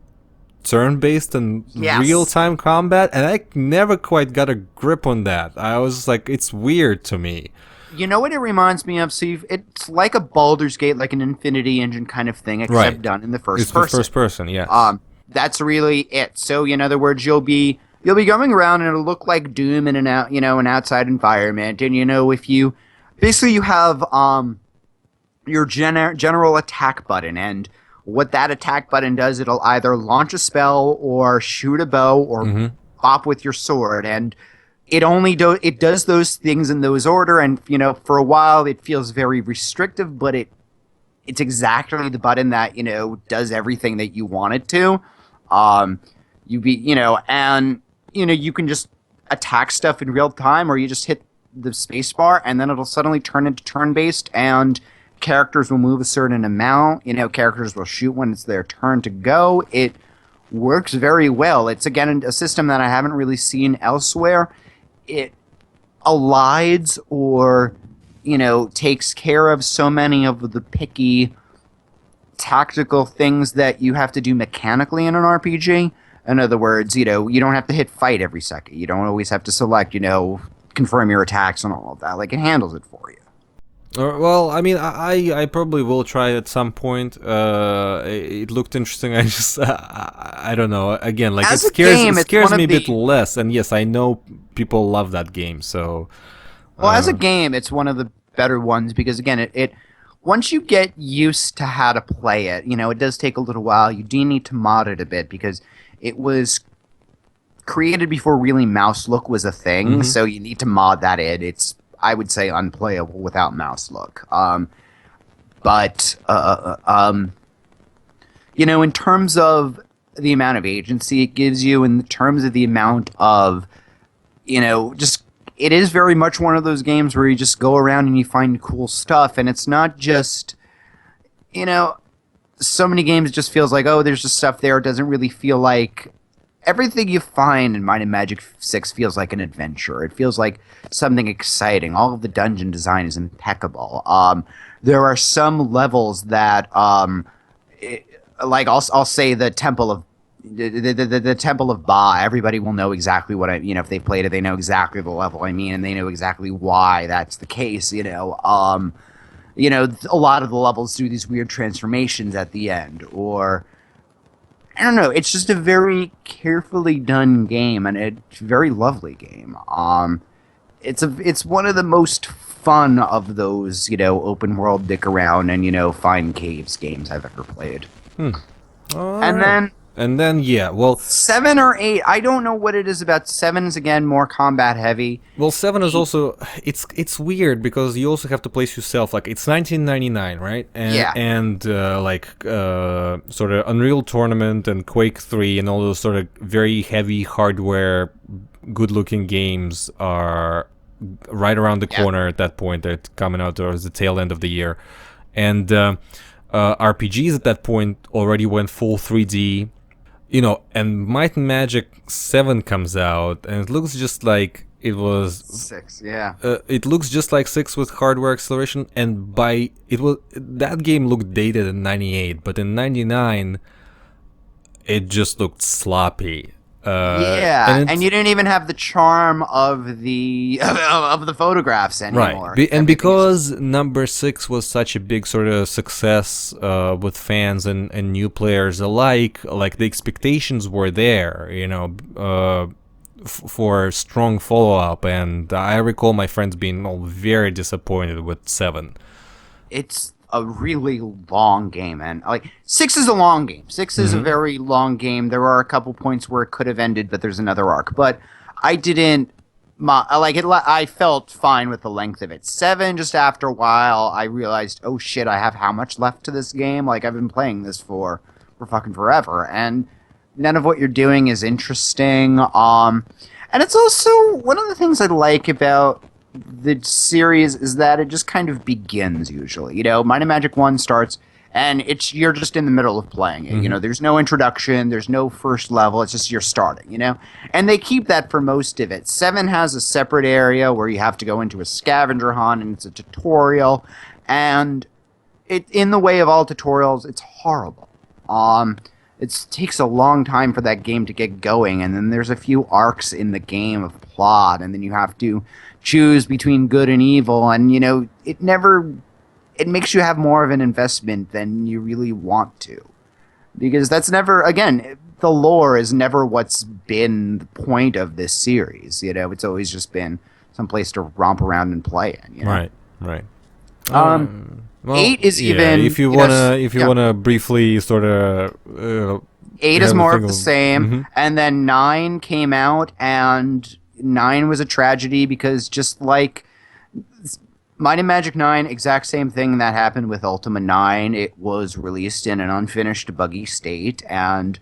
turn-based and real-time combat, and I never quite got a grip on that. I was like, it's weird to me. You know what it reminds me of, Steve? It's like a Baldur's Gate, like an Infinity Engine kind of thing, except done in the first person. It's the first person, yeah. That's really it. So, in other words, you'll be going around and it'll look like Doom in an outside environment. And, if you have your general attack button, and what that attack button does, it'll either launch a spell or shoot a bow or pop with your sword. And it does those things in those order. And, for a while it feels very restrictive, but it's exactly the button that, does everything that you want it to. You can just attack stuff in real time, or you just hit the space bar, and then it'll suddenly turn into turn-based, and characters will move a certain amount. Characters will shoot when it's their turn to go. It works very well. It's, again, a system that I haven't really seen elsewhere. It elides or, takes care of so many of the picky tactical things that you have to do mechanically in an RPG. In other words, you don't have to hit fight every second. You don't always have to select, confirm your attacks and all of that. Like, it handles it for you. Well, I mean, I probably will try it at some point. It looked interesting. I just, I don't know. Again, like, it scares me a bit less. And yes, I know people love that game, so... Well, as a game, it's one of the better ones, because, again, it once you get used to how to play it, it does take a little while. You do need to mod it a bit, because it was created before really mouse look was a thing, so you need to mod that in. It's, I would say, unplayable without mouse look. In terms of the amount of agency it gives you, in terms of the amount of, just, it is very much one of those games where you just go around and you find cool stuff, and it's not just, so many games it just feels like, oh, there's just stuff there. It doesn't really feel like... Everything you find in Might and Magic 6 feels like an adventure. It feels like something exciting. All of the dungeon design is impeccable. There are some levels that, I'll say the Temple of the Temple of Ba. Everybody will know exactly what if they played it, they know exactly the level I mean, and they know exactly why that's the case. A lot of the levels do these weird transformations at the end, or... I don't know. It's just a very carefully done game, and it's a very lovely game. it's one of the most fun of those, open world dick around and, find caves games I've ever played. All And right. then And then, yeah, well, 7 or 8, I don't know what it is about. 7 is again more combat heavy. 7 is 8, also it's weird because you also have to place yourself like it's 1999, right? Yeah. And sort of Unreal Tournament and Quake 3 and all those sort of very heavy hardware, good-looking games are right around the corner at that point. They're coming out towards the tail end of the year, and RPGs at that point already went full 3D. And Might and Magic 7 comes out, and it looks just like it was 6, yeah. it looks just like 6 with hardware acceleration, and that game looked dated in 98, but in 99 it just looked sloppy. Yeah, and you didn't even have the charm of the of the photographs anymore. Right, and because number 6 was such a big sort of success with fans and new players alike, like the expectations were there, for strong follow-up, and I recall my friends being all very disappointed with 7. It's a really long game, and like 6 is a long game. 6 is a very long game. There are a couple points where it could have ended, but there's another arc. But I didn't like it. I felt fine with the length of it. 7, just after a while, I realized, oh shit, I have how much left to this game? Like I've been playing this for fucking forever, and none of what you're doing is interesting. And it's also one of the things I like about the series is that it just kind of begins usually. Might and Magic 1 starts and you're just in the middle of playing it. There's no introduction, there's no first level, it's just you're starting, And they keep that for most of it. 7 has a separate area where you have to go into a scavenger hunt and it's a tutorial, and it, in the way of all tutorials, it's horrible. It takes a long time for that game to get going, and then there's a few arcs in the game of plot, and then you have to choose between good and evil, and it makes you have more of an investment than you really want to, because that's never, again, the lore is never what's been the point of this series. It's always just been some place to romp around and play in. Right. Well, 8 is even. If you wanna briefly sort of. 8 is more of the same, and then 9 came out, and 9 was a tragedy because just like Might and Magic 9, exact same thing that happened with Ultima 9. It was released in an unfinished, buggy state, and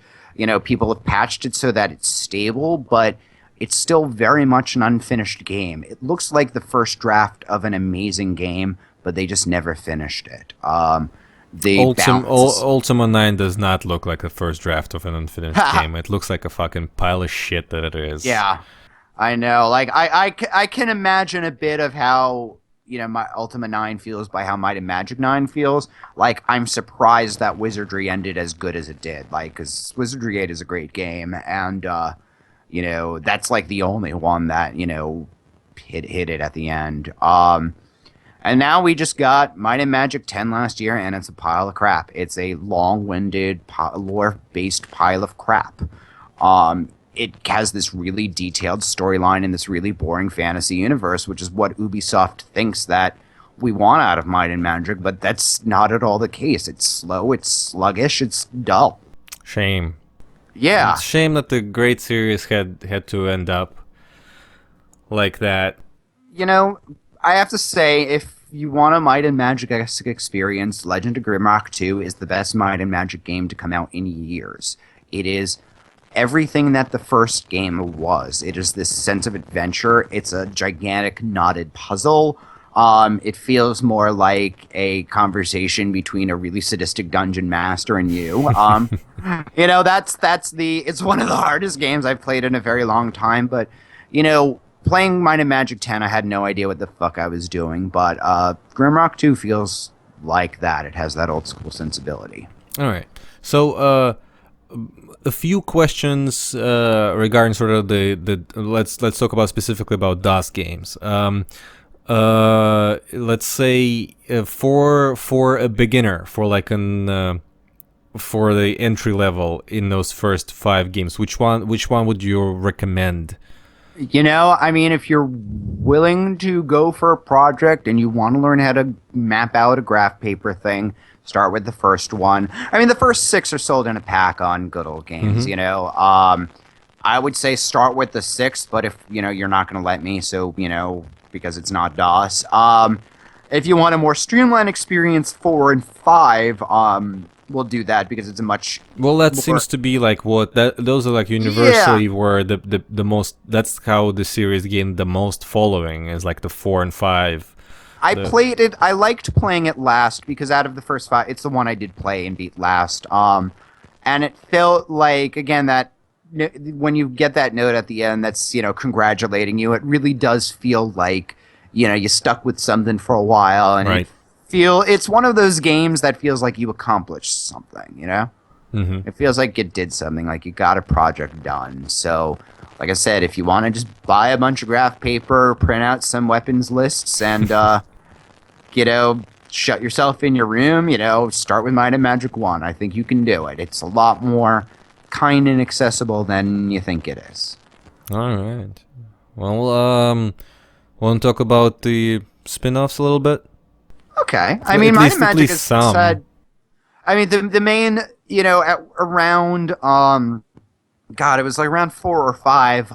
people have patched it so that it's stable, but it's still very much an unfinished game. It looks like the first draft of an amazing game, but they just never finished it. Ultima 9 does not look like the first draft of an unfinished game. It looks like a fucking pile of shit that it is. Yeah, I know. Like, I can imagine a bit of how, my Ultima 9 feels by how Might and Magic 9 feels. Like, I'm surprised that Wizardry ended as good as it did. Like, because Wizardry 8 is a great game, and, that's, like, the only one that, hit it at the end. And now we just got Might and Magic 10 last year, and it's a pile of crap. It's a long-winded, lore-based pile of crap. It has this really detailed storyline in this really boring fantasy universe, which is what Ubisoft thinks that we want out of Might and Magic, but that's not at all the case. It's slow, it's sluggish, it's dull. Shame. Yeah. It's a shame that the great series had to end up like that. I have to say, if you want a Might and Magic experience, Legend of Grimrock 2 is the best Might and Magic game to come out in years. It is everything that the first game was. It is this sense of adventure. It's a gigantic knotted puzzle. It feels more like a conversation between a really sadistic dungeon master and you. It's one of the hardest games I've played in a very long time, but, playing Might and Magic 10, I had no idea what the fuck I was doing, but Grimrock 2 feels like that. It has that old school sensibility. All right. So, a few questions regarding sort of the let's talk about specifically about DOS games. Let's say for a beginner, for like for the entry level in those first 5 games, which one would you recommend? I mean, if you're willing to go for a project and you want to learn how to map out a graph paper thing, start with the first one. I mean, the first six are sold in a pack on good old games, Hmm. I would say start with the sixth, but if, you're not going to let me, so, because it's not DOS. If you want a more streamlined experience, four and five, we'll do that because it's a much Well, that more, seems to be like what that those are like yeah. universally where the most that's how the series gained the most following is like the 4 and 5. I The played it. I liked playing it last because out of the first five, it's the one I did play and beat last. And it felt like again that when you get that note at the end, that's congratulating you. It really does feel like you stuck with something for a while, and right. it's one of those games that feels like you accomplished something. Hmm. It feels like you did something, like you got a project done. So, like I said, if you want to just buy a bunch of graph paper, print out some weapons lists, and shut yourself in your room, start with Might and Magic 1. I think you can do it. It's a lot more kind and accessible than you think it is. All right. Well, want to talk about the spin-offs a little bit? Okay. I mean, At Might and least at Magic least is some. said. I mean, the main, around, God, it was like around four or five.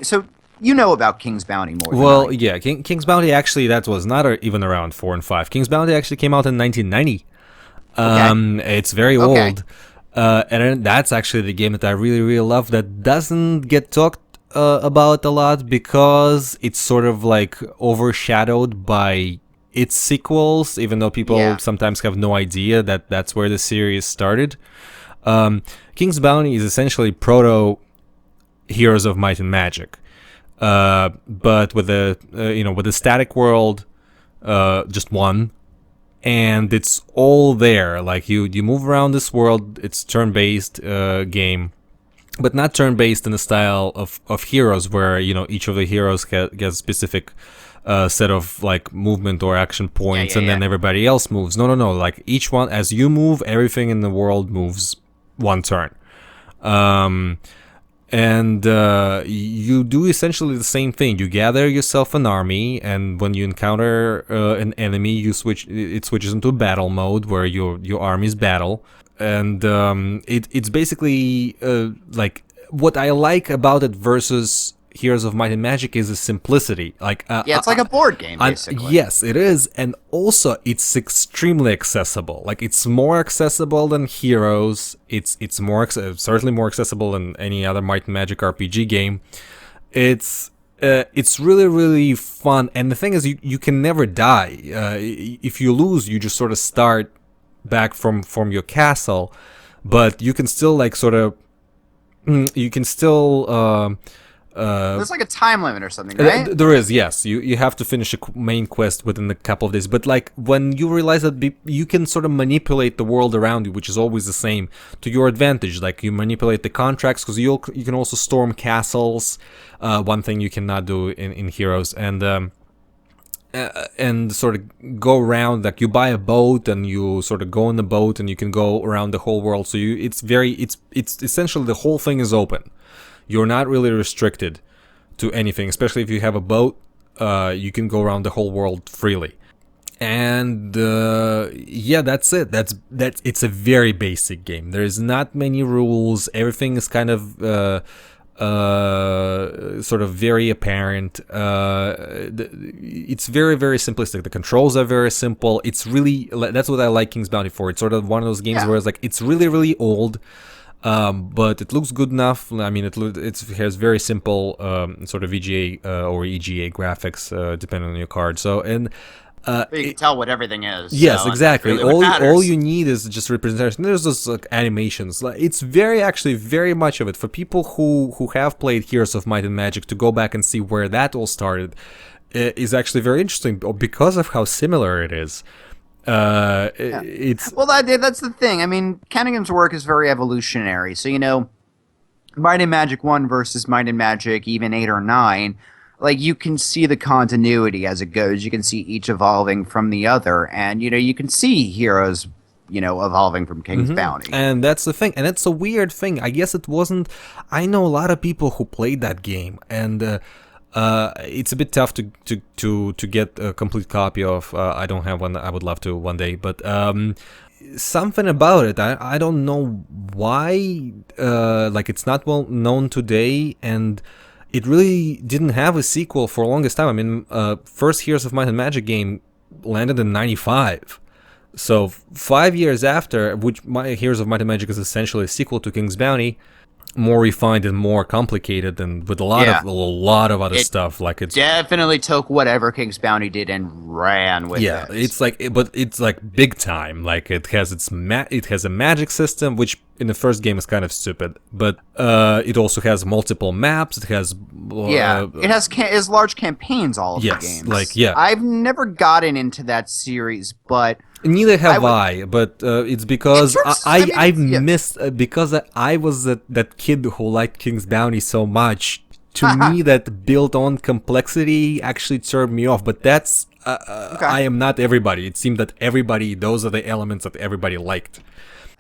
So you know about King's Bounty more than I Well, do. yeah, King's Bounty actually that was not even around 4 and 5. King's Bounty actually came out in 1990. Okay. It's very Okay. old, and that's actually the game that I really really love. That doesn't get talked about a lot because it's sort of like overshadowed by its sequels. Even though people Yeah. sometimes have no idea that that's where the series started. King's Bounty is essentially proto Heroes of Might and Magic, but with a with a static world, just one, and it's all there. Like you move around this world. It's turn-based game, but not turn-based in the style of Heroes, where each of the heroes gets specific set of like movement or action Yeah. points, Yeah. and Yeah. then everybody else moves. No, no, no. Like each one, as you move, everything in the world moves one turn. Um, and you do essentially the same thing. You gather yourself an army, and when you encounter an enemy, you switch. It switches into battle mode where your armies battle, and it's basically like what I like about it versus Heroes of Might and Magic is the simplicity. Like Yeah. It's like a board game, basically. yes, it is, and also it's extremely accessible. Like it's more accessible than Heroes. It's certainly more accessible than any other Might and Magic RPG game. It's really really fun, and the thing is, you can never die. If you lose, you just sort of start back from your castle, but you can still like sort of you can still. There's like a time limit or something, right? There is, yes. You have to finish a main quest within a couple of days. But like when you realize that you can sort of manipulate the world around you, which is always the same, to your advantage. Like you manipulate the contracts because you can also storm castles. One thing you cannot do in Heroes, and sort of go around. Like you buy a boat and you sort of go on the boat and you can go around the whole world. So it's essentially the whole thing is open. You're not really restricted to anything, especially if you have a boat. You can go around the whole world freely. And yeah, that's it. That's it's a very basic game. There's not many rules. Everything is kind of sort of very apparent. It's very very simplistic. The controls are very simple. It's really that's what I like King's Bounty for. It's sort of one of those games Yeah. where it's like it's really really old. But it looks good enough. I mean, it has very simple sort of VGA or EGA graphics, depending on your card. So and But you can tell what everything is. yes, So and that's exactly. really what All matters. you need is just representation. There's those like animations. Like it's very much of it for people who have played Heroes of Might and Magic to go back and see where that all started. Is actually very interesting because of how similar it is. It's Well, that's the thing. I mean, Canningham's work is very evolutionary. So Might and Magic 1 versus Might and Magic even 8 or 9, like you can see the continuity as it goes. You can see each evolving from the other, and you can see heroes evolving from King's Bounty. And that's the thing, and it's a weird thing. I guess it wasn't. I know a lot of people who played that game, and it's a bit tough to get a complete copy of. I don't have one. I would love to one day, but something about it. I don't know why. Like it's not well known today, and it really didn't have a sequel for the longest time. I mean, first Heroes of Might and Magic game landed in '95. So 5 years after, which Heroes of Might and Magic is essentially a sequel to King's Bounty, more refined and more complicated, and with a lot of other stuff. Like it's definitely took whatever King's Bounty did and ran with it. Yeah, it's like big time. Like it has it has a magic system, which in the first game is kind of stupid, but it also has multiple maps. It has it has large campaigns. All of the games. I've never gotten into that series, but. Neither have I, but it's because I've missed because I was that kid who liked King's Bounty so much. To me, that built-on complexity actually turned me off. But that's I am not everybody. It seemed that those are the elements that everybody liked.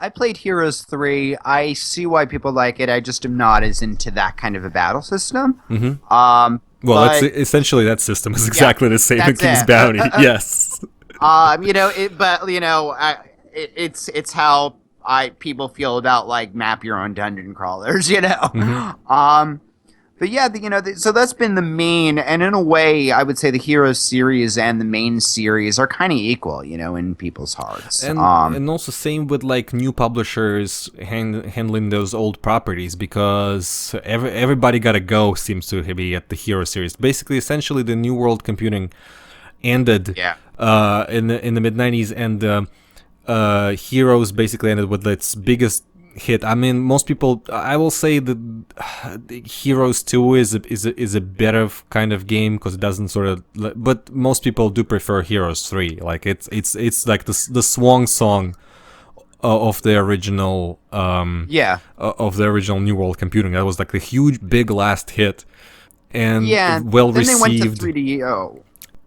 I played Heroes 3. I see why people like it. I just am not as into that kind of a battle system. Well, essentially that system is exactly the same in King's Bounty. Yes. It's how people feel about like map your own dungeon crawlers, But yeah, so that's been the main, and in a way, I would say the Heroes series and the main series are kind of equal, in people's hearts. And also same with like new publishers handling those old properties, because everybody gotta go seems to be at the Hero series. Basically, essentially, the New World Computing ended in the mid '90s, and Heroes basically ended with its biggest hit. I mean, most people, I will say that Heroes 2 is a better kind of game because it doesn't but most people do prefer Heroes 3. Like it's like the swan song of the original of the original New World Computing. That was like the huge big last hit and well received. Then they went to 3DO.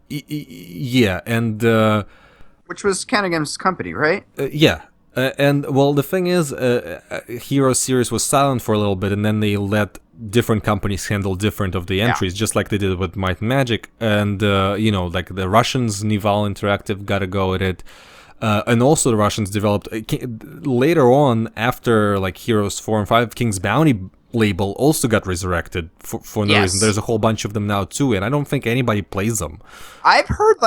Yeah, and which was Canagam's company, right? And well, the thing is, Hero series was silent for a little bit, and then they let different companies handle different of the entries, just like they did with Might and Magic. And like the Russians, Nival Interactive, got to go at it. And also the Russians developed later on, after like Heroes 4 and 5, King's Bounty label also got resurrected for no reason. There's a whole bunch of them now too, and I don't think anybody plays them. I've heard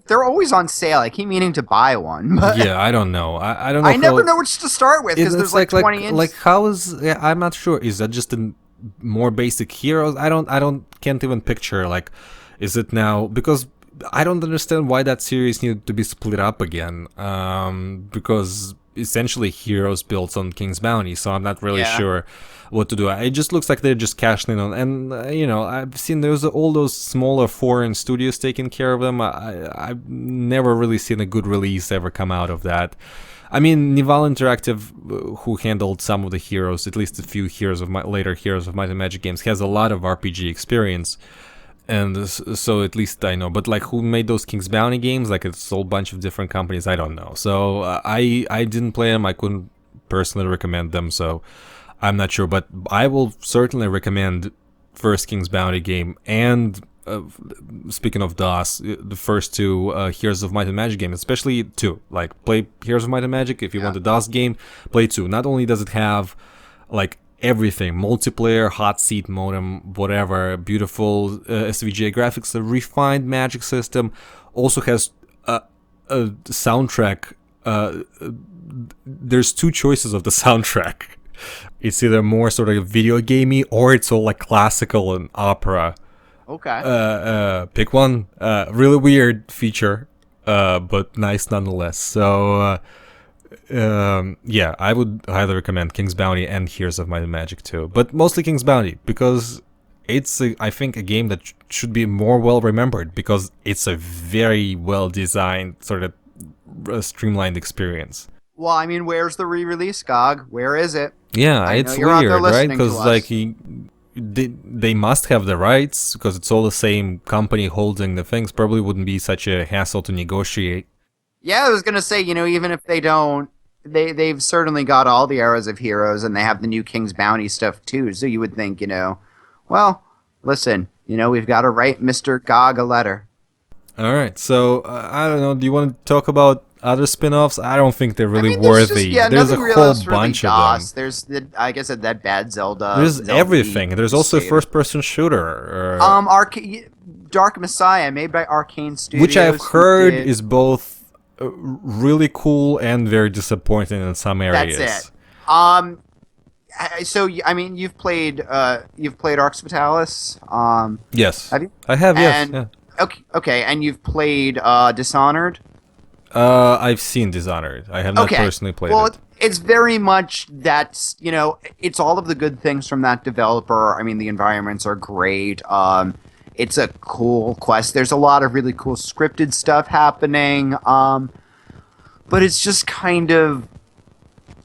they're always on sale. I keep meaning to buy one, but I don't know. I don't know. I never know which to start with because there's like 20 inch. Like how is? I'm not sure. Is that just a more basic Heroes? Can't even picture. Like, is it now? Because I don't understand why that series needed to be split up again. Because essentially Heroes built on King's Bounty, so I'm not really sure what to do. It just looks like they're just cashing in on, and I've seen there's all those smaller foreign studios taking care of them. I've never really seen a good release ever come out of that. I mean, Nival Interactive, who handled some of the Heroes, at least a few later Heroes of Might and Magic games, has a lot of RPG experience. And so at least I know, but like who made those King's Bounty games? Like it's a whole bunch of different companies. I don't know. So I didn't play them. I couldn't personally recommend them. So I'm not sure, but I will certainly recommend first King's Bounty game and speaking of DOS, the first two Heroes of Might and Magic games, especially 2. Like play Heroes of Might and Magic if you want the DOS game. Play 2. Not only does it have like everything, multiplayer, hot seat modem, whatever, beautiful SVGA graphics, a refined magic system, also has a soundtrack. There's 2 choices of the soundtrack. It's either more sort of video gamey or it's all like classical and opera. Okay. Pick one. Really weird feature, but nice nonetheless. So I would highly recommend King's Bounty and Heroes of Might and Magic too, but mostly King's Bounty because it's I think a game that should be more well remembered because it's a very well designed sort of streamlined experience. Well, I mean, where's the re-release, GOG? Where is it? Yeah, it's weird, right? Because like they must have the rights because it's all the same company holding the things. Probably wouldn't be such a hassle to negotiate. Yeah, I was gonna say, even if they don't, they've certainly got all the eras of Heroes, and they have the new King's Bounty stuff too. So you would think, well, listen, we've got to write Mr. Gog a letter. All right, so I don't know. Do you want to talk about other spin-offs? I don't think they're really worthy. There's a whole bunch of them. There's like I said, that bad Zelda. There's Zelda everything. There's also a first-person shooter. Dark Messiah, made by Arcane Studios, which I've heard is both really cool and very disappointing in some areas. That's it. So I mean, you've played Arx Fatalis. Yes, have you? I have. Yes. Yeah. Okay, and you've played Dishonored. I've seen Dishonored. I have not personally played it. Well, it's very much that's it's all of the good things from that developer. I mean, the environments are great. It's a cool quest. There's a lot of really cool scripted stuff happening. But it's just kind of,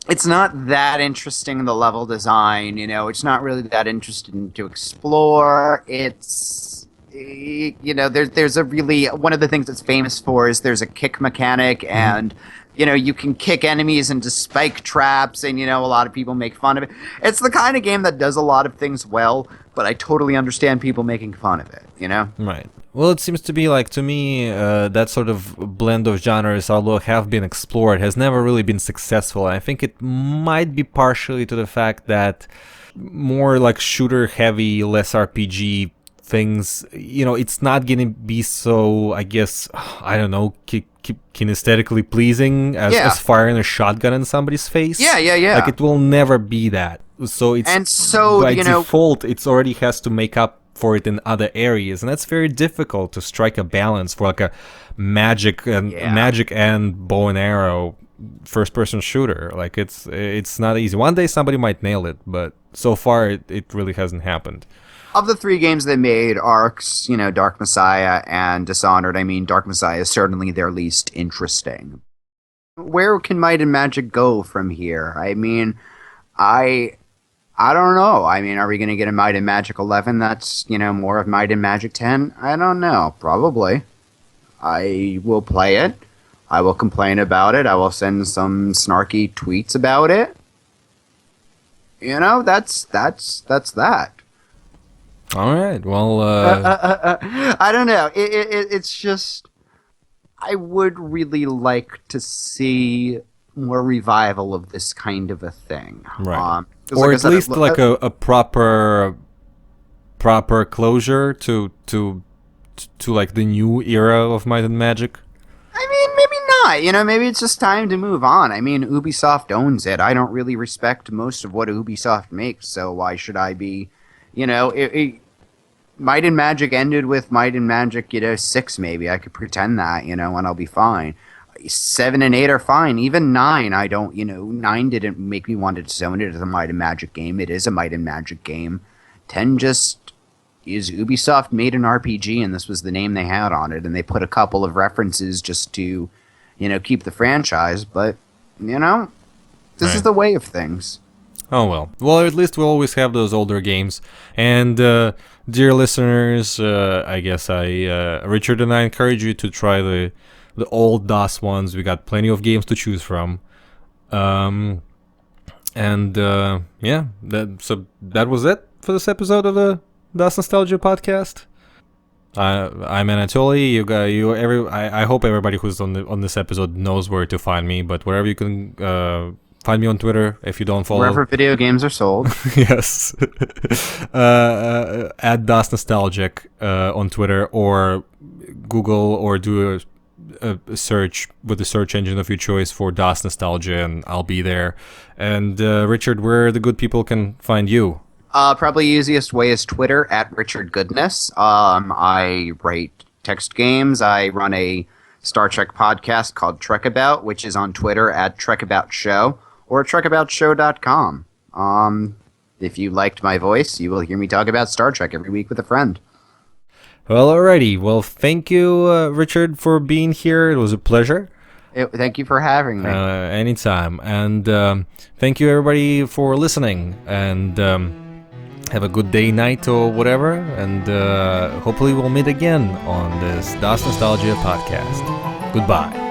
it's not that interesting in the level design. It's not really that interesting to explore. It's there's a really, one of the things it's famous for is there's a kick mechanic, and you can kick enemies into spike traps, and a lot of people make fun of it. It's the kind of game that does a lot of things well, but I totally understand people making fun of it. Right. Well, it seems to be like, to me, that sort of blend of genres, although have been explored, has never really been successful. I think it might be partially to the fact that more like shooter heavy, less RPG things, it's not gonna be so, I guess, I don't know, kinesthetically pleasing as firing a shotgun in somebody's face. Yeah. Like, it will never be that. So it's, and so by default, it already has to make up for it in other areas, and that's very difficult to strike a balance for like a magic and bow and arrow first-person shooter. Like, it's not easy. One day somebody might nail it, but so far it really hasn't happened. Of the three games they made, Arx, Dark Messiah, and Dishonored, I mean, Dark Messiah is certainly their least interesting. Where can Might and Magic go from here? I mean, I don't know. I mean, are we going to get a Might and Magic 11 that's, more of Might and Magic 10? I don't know. Probably. I will play it. I will complain about it. I will send some snarky tweets about it. That's that. All right. Well, I don't know. It's just, I would really like to see more revival of this kind of a thing, right? Or at least like a proper closure to like the new era of Might and Magic. I mean, maybe not. Maybe it's just time to move on. I mean, Ubisoft owns it. I don't really respect most of what Ubisoft makes, so why should I be? Might and Magic ended with Might and Magic, 6 maybe. I could pretend that, and I'll be fine. 7 and 8 are fine. Even 9, I don't, 9 didn't make me want to zone it as a Might and Magic game. It is a Might and Magic game. 10 just is Ubisoft made an RPG, and this was the name they had on it, and they put a couple of references just to, keep the franchise, but, this is the way of things. Oh, well. Well, at least we'll always have those older games. And, dear listeners, I guess Richard and I encourage you to try the old DOS ones. We got plenty of games to choose from. So that was it for this episode of the DOS Nostalgia Podcast. I'm Anatoly. I hope everybody who's on this episode knows where to find me, but wherever you can... find me on Twitter if you don't follow. Wherever video games are sold. Yes. At DOS Nostalgic on Twitter, or Google, or do a search with the search engine of your choice for DOS Nostalgia, and I'll be there. And Richard, where the good people can find you? Probably easiest way is Twitter, at Richard Goodness. I write text games. I run a Star Trek podcast called Trek About, which is on Twitter at Trek About Show, or trekaboutshow.com. If you liked my voice, you will hear me talk about Star Trek every week with a friend. Well, alrighty. Well, thank you, Richard, for being here. It was a pleasure. Thank you for having me. Anytime. And thank you, everybody, for listening. And have a good day, night, or whatever. And hopefully we'll meet again on this DOS Nostalgia podcast. Goodbye.